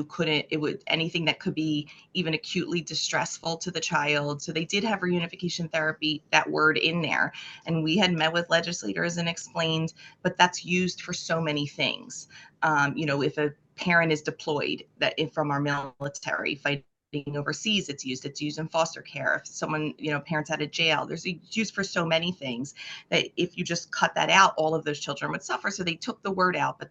Anything that could be even acutely distressful to the child. So they did have reunification therapy, that word in there. And we had met with legislators and explained, but that's used for so many things. If a parent is deployed from our military fighting overseas, it's used in foster care. If someone, parents out of jail, it's used for so many things that if you just cut that out, all of those children would suffer. So they took the word out, but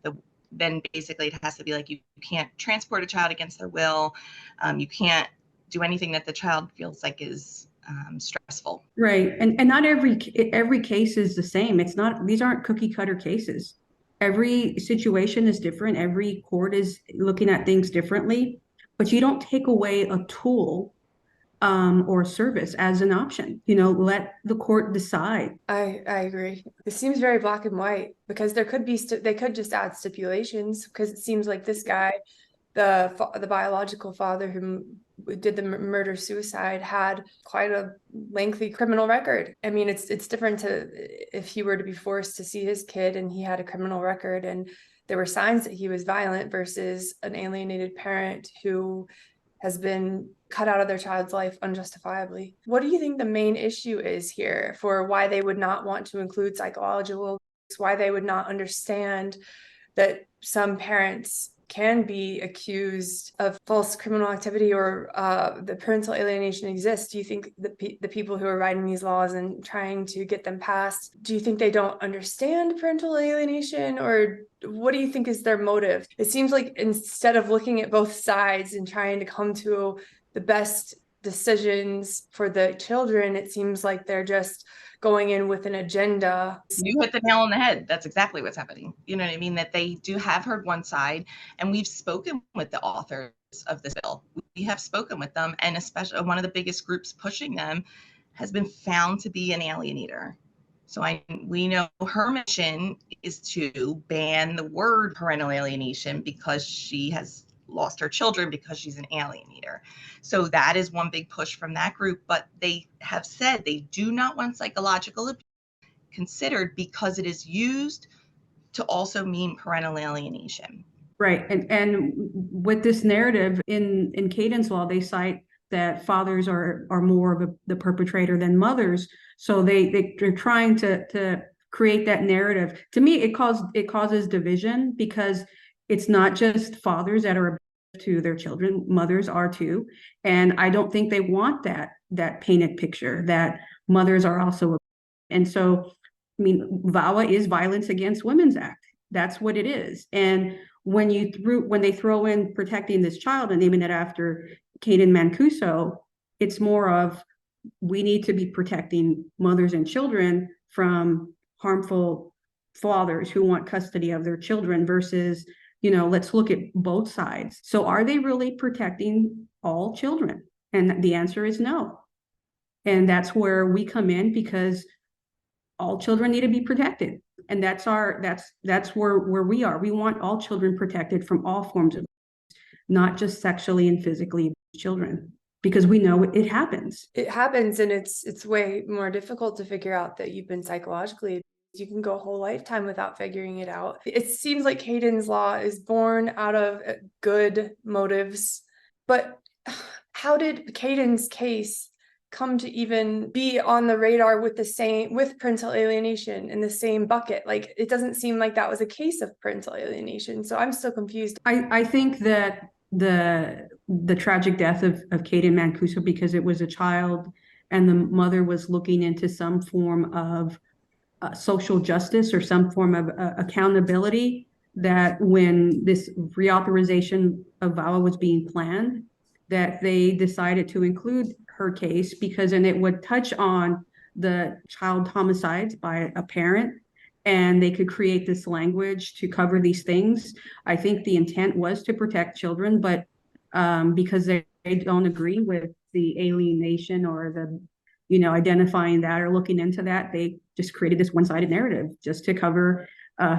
then basically it has to be like, you can't transport a child against their will. You can't do anything that the child feels like is stressful. Right. And not every case is the same. These aren't cookie cutter cases. Every situation is different. Every court is looking at things differently. But you don't take away a tool or service as an option. Let the court decide. I agree. It seems very black and white, because there could be they could just add stipulations, because it seems like this guy, the biological father who did the murder suicide, had quite a lengthy criminal record. I mean, it's different to if he were to be forced to see his kid and he had a criminal record and there were signs that he was violent, versus an alienated parent who has been cut out of their child's life unjustifiably. What do you think the main issue is here for why they would not want to include psychological, why they would not understand that some parents can be accused of false criminal activity or the parental alienation exists? Do you think the people who are writing these laws and trying to get them passed, do you think they don't understand parental alienation, or what do you think is their motive? It seems like instead of looking at both sides and trying to come to the best decisions for the children, it seems like they're just going in with an agenda. You hit the nail on the head. That's exactly what's happening. You know what I mean? That they do have heard one side, and we've spoken with the authors of this bill. We have spoken with them, and especially one of the biggest groups pushing them has been found to be an alienator. So we know her mission is to ban the word parental alienation because she has lost her children because she's an alienator. So that is one big push from that group. But they have said they do not want psychological abuse considered because it is used to also mean parental alienation. Right. And with this narrative in Kayden's law, they cite that fathers are more of the perpetrator than mothers. So they're trying to create that narrative. To me, it causes division, because it's not just fathers that are to their children. Mothers are too. And I don't think they want that painted picture that mothers are also. And so, I mean, VAWA is Violence Against Women's Act. That's what it is. And when they throw in protecting this child and naming it after Kaden Mancuso, it's more of, we need to be protecting mothers and children from harmful fathers who want custody of their children versus, let's look at both sides. So are they really protecting all children? And the answer is no. And that's where we come in, because all children need to be protected. And that's where we are. We want all children protected from all forms of abuse, not just sexually and physically abused children, because we know it happens. It happens, and it's way more difficult to figure out that you've been psychologically abused. You can go a whole lifetime without figuring it out. It seems like Kayden's law is born out of good motives, but how did Kayden's case come to even be on the radar with parental alienation in the same bucket? Like, it doesn't seem like that was a case of parental alienation. So I'm still confused. I think that the tragic death of Kaden Mancuso, because it was a child and the mother was looking into some form of social justice or some form of accountability, that when this reauthorization of VAWA was being planned, that they decided to include her case, because then it would touch on the child homicides by a parent, and they could create this language to cover these things. I think the intent was to protect children, but because they don't agree with the alienation or the, identifying that or looking into that, they just created this one-sided narrative just to cover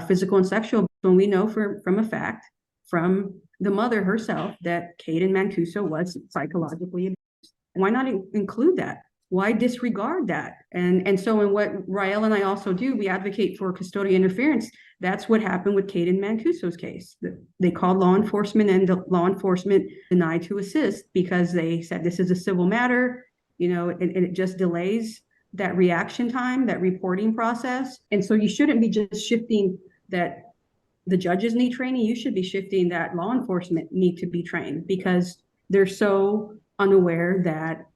physical and sexual. When we know from a fact from the mother herself that Kaden Mancuso was psychologically abused. Why not include that? Why disregard that? And so in what Rael and I also do, we advocate for custodial interference. That's what happened with Kaden Mancuso's case. They called law enforcement, and the law enforcement denied to assist because they said this is a civil matter, and it just delays that reaction time, that reporting process. And so you shouldn't be just shifting that the judges need training. You should be shifting that law enforcement need to be trained, because they're so unaware that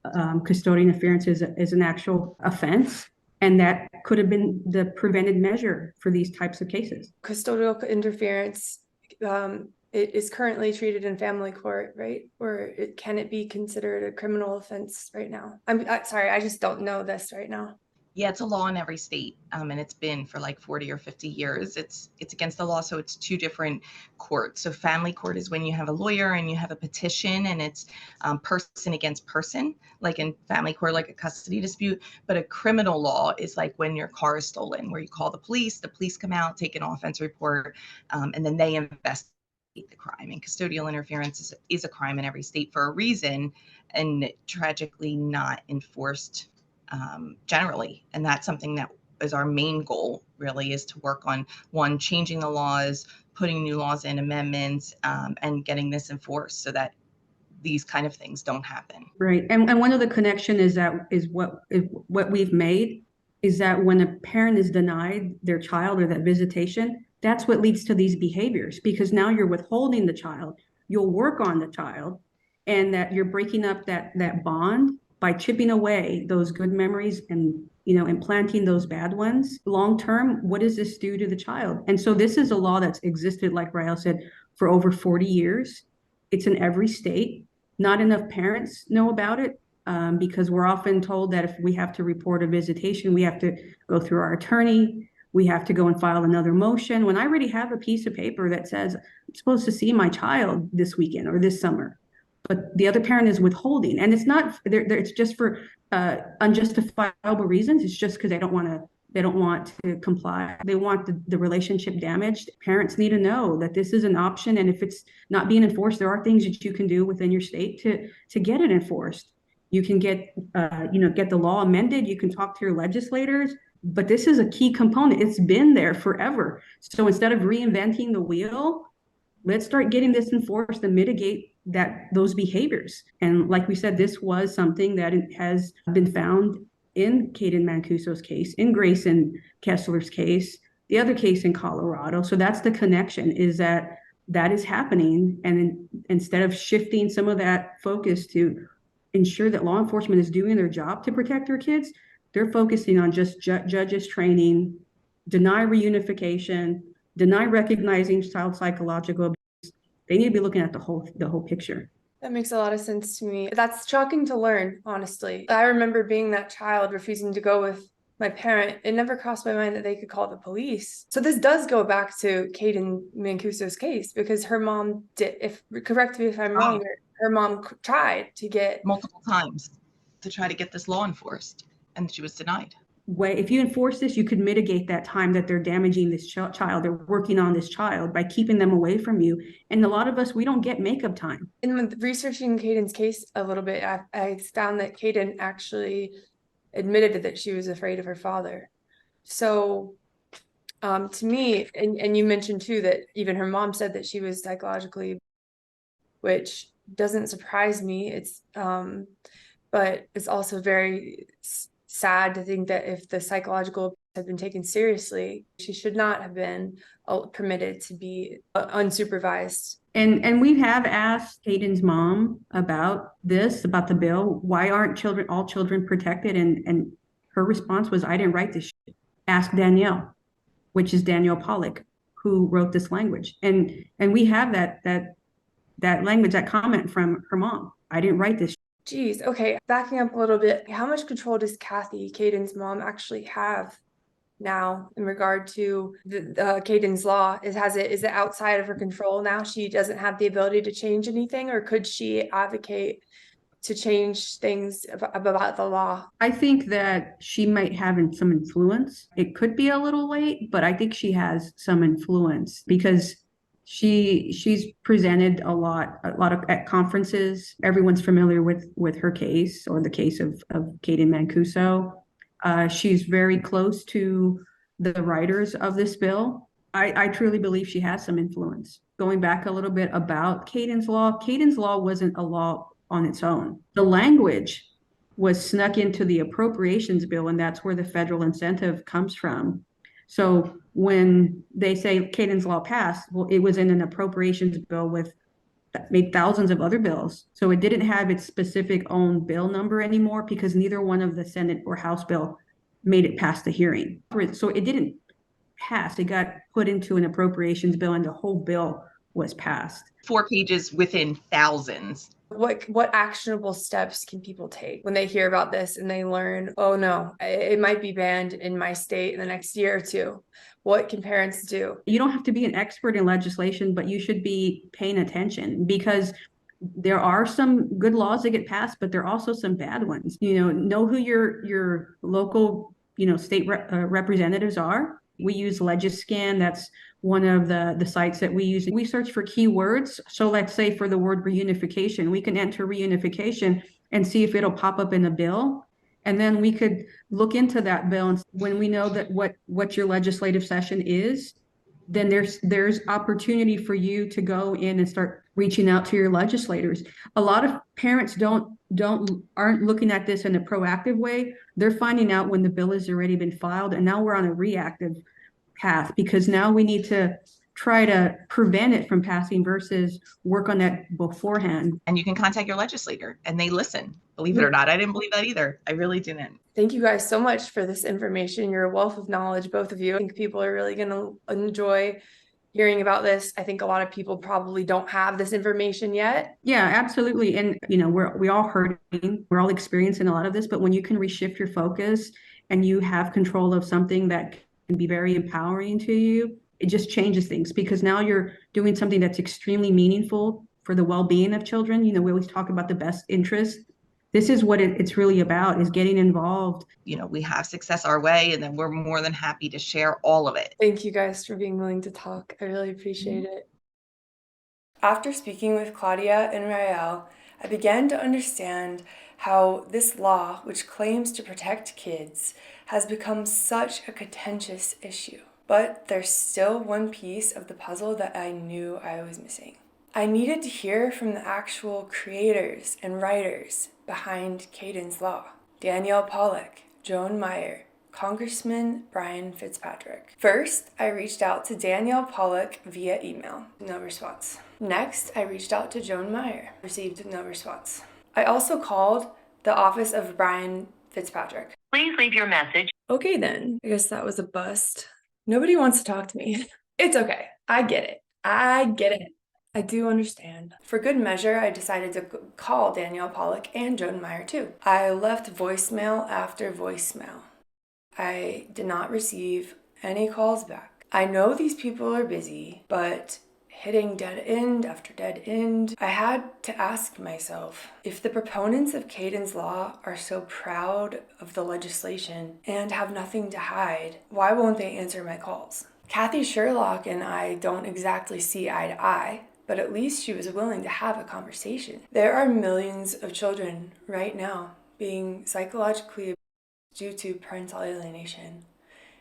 custodial interference is an actual offense, and that could have been the prevented measure for these types of cases. Custodial interference, it is currently treated in family court, right? Or can it be considered a criminal offense right now? I'm sorry, I just don't know this right now. Yeah, it's a law in every state, and it's been for like 40 or 50 years. It's against the law, so it's two different courts. So family court is when you have a lawyer and you have a petition, and it's person against person, like in family court, like a custody dispute. But a criminal law is like when your car is stolen, where you call the police come out, take an offense report, and then they investigate the crime. And custodial interference is a crime in every state for a reason, and tragically not enforced generally. And that's something that is our main goal, really, is to work on, one, changing the laws, putting new laws in, amendments, and getting this enforced so that these kind of things don't happen. Right. And one of the connection is what we've made is that when a parent is denied their child or that visitation, that's what leads to these behaviors, because now you're withholding the child, you'll work on the child, and that you're breaking up that bond by chipping away those good memories and, implanting those bad ones. Long term, what does this do to the child? And so this is a law that's existed, like Rael said, for over 40 years. It's in every state. Not enough parents know about it, because we're often told that if we have to report a visitation, we have to go through our attorney. We have to go and file another motion, when I already have a piece of paper that says I'm supposed to see my child this weekend or this summer. But the other parent is withholding, and it's not it's just for unjustifiable reasons. It's just because they don't want to comply. They want the relationship damaged. Parents need to know that this is an option, and if it's not being enforced, there are things that you can do within your state to get it enforced. You can get the law amended. You can talk to your legislators, but this is a key component. It's been there forever. So instead of reinventing the wheel, let's start getting this enforced and mitigate those behaviors. And like we said, this was something that has been found in Kaden Mancuso's case, in Grayson Kessler's case, the other case in Colorado. So that's the connection, is that that is happening. And instead of shifting some of that focus to ensure that law enforcement is doing their job to protect their kids, they're focusing on just judges training, deny reunification, deny recognizing child psychological abuse. They need to be looking at the whole picture. That makes a lot of sense to me. That's shocking to learn, honestly. I remember being that child refusing to go with my parent. It never crossed my mind that they could call the police. So this does go back to Kaden Mancuso's case, because her mom did, correct me if I'm wrong, her mom tried to get multiple times to try to get this law enforced, and she was denied. If you enforce this, you could mitigate that time that they're damaging this child. They're working on this child by keeping them away from you. And a lot of us, we don't get makeup time. In researching Kaden's case a little bit, I found that Kaden actually admitted that she was afraid of her father. So to me, and you mentioned too that even her mom said that she was psychologically, which doesn't surprise me. It's but it's also very sad to think that if the psychological abuse had been taken seriously, she should not have been permitted to be unsupervised. And we have asked Kaden's mom about this, about the bill. Why aren't all children protected? And her response was, I didn't write this shit. Ask Danielle, which is Danielle Pollock, who wrote this language. And we have that language, that comment from her mom. I didn't write this shit. Geez, okay, backing up a little bit, how much control does Kathy, Kaden's mom, actually have now in regard to Kaden's law? Is it outside of her control now? She doesn't have the ability to change anything, or could she advocate to change things about the law? I think that she might have some influence. It could be a little late, but I think she has some influence because she's presented a lot at conferences. Everyone's familiar with her case, or the case of Kaden Mancuso. She's very close to the writers of this bill. I truly believe she has some influence. Going back a little bit about Kaden's law wasn't a law on its own. The language was snuck into the appropriations bill, and that's where the federal incentive comes from. So when they say Kaden's law passed, well, it was in an appropriations bill with made thousands of other bills. So it didn't have its specific own bill number anymore because neither one of the Senate or House bill made it past the hearing. So it didn't pass. It got put into an appropriations bill and the whole bill was passed. 4 pages within thousands. What actionable steps can people take when they hear about this and they learn, oh no, it might be banned in my state in the next year or two? What can parents do? You don't have to be an expert in legislation, but you should be paying attention because there are some good laws that get passed, but there are also some bad ones. Know who your local, state representatives are. We use Legiscan. That's one of the sites that we use. We search for keywords. So let's say for the word reunification, we can enter reunification and see if it'll pop up in the bill. And then we could look into that bill. And when we know that what your legislative session is, then there's opportunity for you to go in and start reaching out to your legislators. A lot of parents aren't looking at this in a proactive way. They're finding out when the bill has already been filed, and now we're on a reactive path because now we need to try to prevent it from passing versus work on that beforehand. And you can contact your legislator and they listen. Believe it or not, I didn't believe that either. I really didn't. Thank you guys so much for this information. You're a wealth of knowledge, both of you. I think people are really going to enjoy hearing about this. I think a lot of people probably don't have this information yet. Yeah, absolutely. And, we all hurting. We're all experiencing a lot of this, but when you can reshift your focus and you have control of something that can be very empowering to you, it just changes things because now you're doing something that's extremely meaningful for the well-being of children. We always talk about the best interest. This is what it's really about, is getting involved. We have success our way, and then we're more than happy to share all of it. Thank you guys for being willing to talk. I really appreciate it. After speaking with Claudia and Rael, I began to understand how this law, which claims to protect kids, has become such a contentious issue. But there's still one piece of the puzzle that I knew I was missing. I needed to hear from the actual creators and writers behind Kaden's law. Danielle Pollock, Joan Meyer, Congressman Brian Fitzpatrick. First, I reached out to Danielle Pollock via email. No response. Next, I reached out to Joan Meyer. Received no response. I also called the office of Brian Fitzpatrick. Please leave your message. Okay then, I guess that was a bust. Nobody wants to talk to me. It's okay. I get it. I do understand. For good measure, I decided to call Danielle Pollock and Joan Meyer too. I left voicemail after voicemail. I did not receive any calls back. I know these people are busy, but hitting dead end after dead end, I had to ask myself, if the proponents of Kayden's law are so proud of the legislation and have nothing to hide, why won't they answer my calls? Kathy Sherlock and I don't exactly see eye to eye, but at least she was willing to have a conversation. There are millions of children right now being psychologically abused due to parental alienation,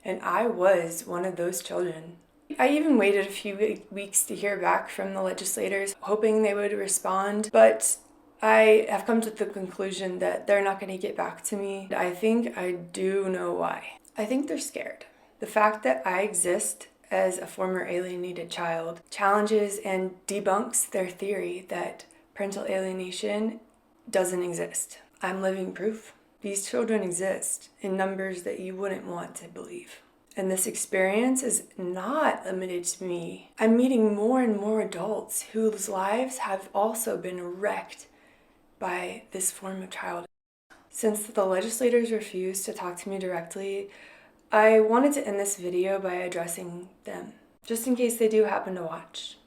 and I was one of those children. I even waited a few weeks to hear back from the legislators, hoping they would respond, but I have come to the conclusion that they're not going to get back to me. I think I do know why. I think they're scared. The fact that I exist as a former alienated child challenges and debunks their theory that parental alienation doesn't exist. I'm living proof. These children exist in numbers that you wouldn't want to believe. And this experience is not limited to me. I'm meeting more and more adults whose lives have also been wrecked by this form of child. Since the legislators refused to talk to me directly, I wanted to end this video by addressing them, just in case they do happen to watch.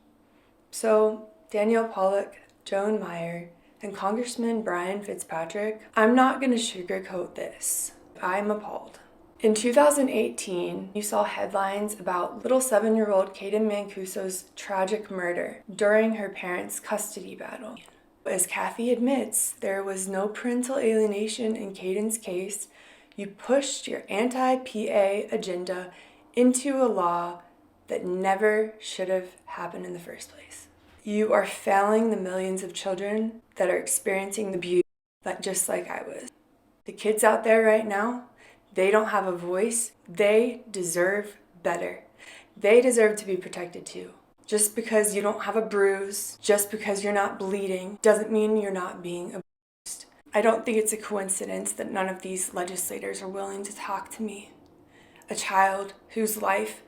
So, Danielle Pollock, Joan Meyer, and Congressman Brian Fitzpatrick, I'm not going to sugarcoat this. I'm appalled. In 2018, you saw headlines about little 7-year-old Kaden Mancuso's tragic murder during her parents' custody battle. As Kathy admits, there was no parental alienation in Kaden's case. You pushed your anti-PA agenda into a law that never should have happened in the first place. You are failing the millions of children that are experiencing the abuse, just like I was. The kids out there right now, they don't have a voice. They deserve better. They deserve to be protected too. Just because you don't have a bruise, just because you're not bleeding, doesn't mean you're not being abused. I don't think it's a coincidence that none of these legislators are willing to talk to me. A child whose life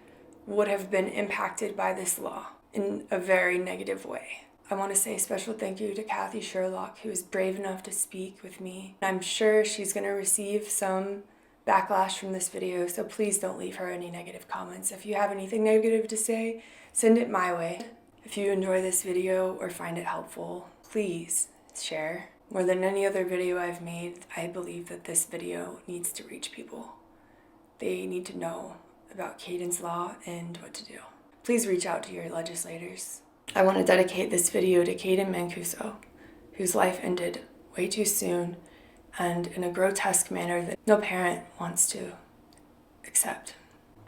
would have been impacted by this law in a very negative way. I want to say a special thank you to Kathy Sherlock, who was brave enough to speak with me. I'm sure she's going to receive some backlash from this video, so please don't leave her any negative comments. If you have anything negative to say, send it my way. If you enjoy this video or find it helpful, please share. More than any other video I've made, I believe that this video needs to reach people. They need to know about Kayden's law and what to do. Please reach out to your legislators. I want to dedicate this video to Kaden Mancuso, whose life ended way too soon and in a grotesque manner that no parent wants to accept.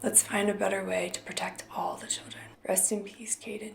Let's find a better way to protect all the children. Rest in peace, Kaden.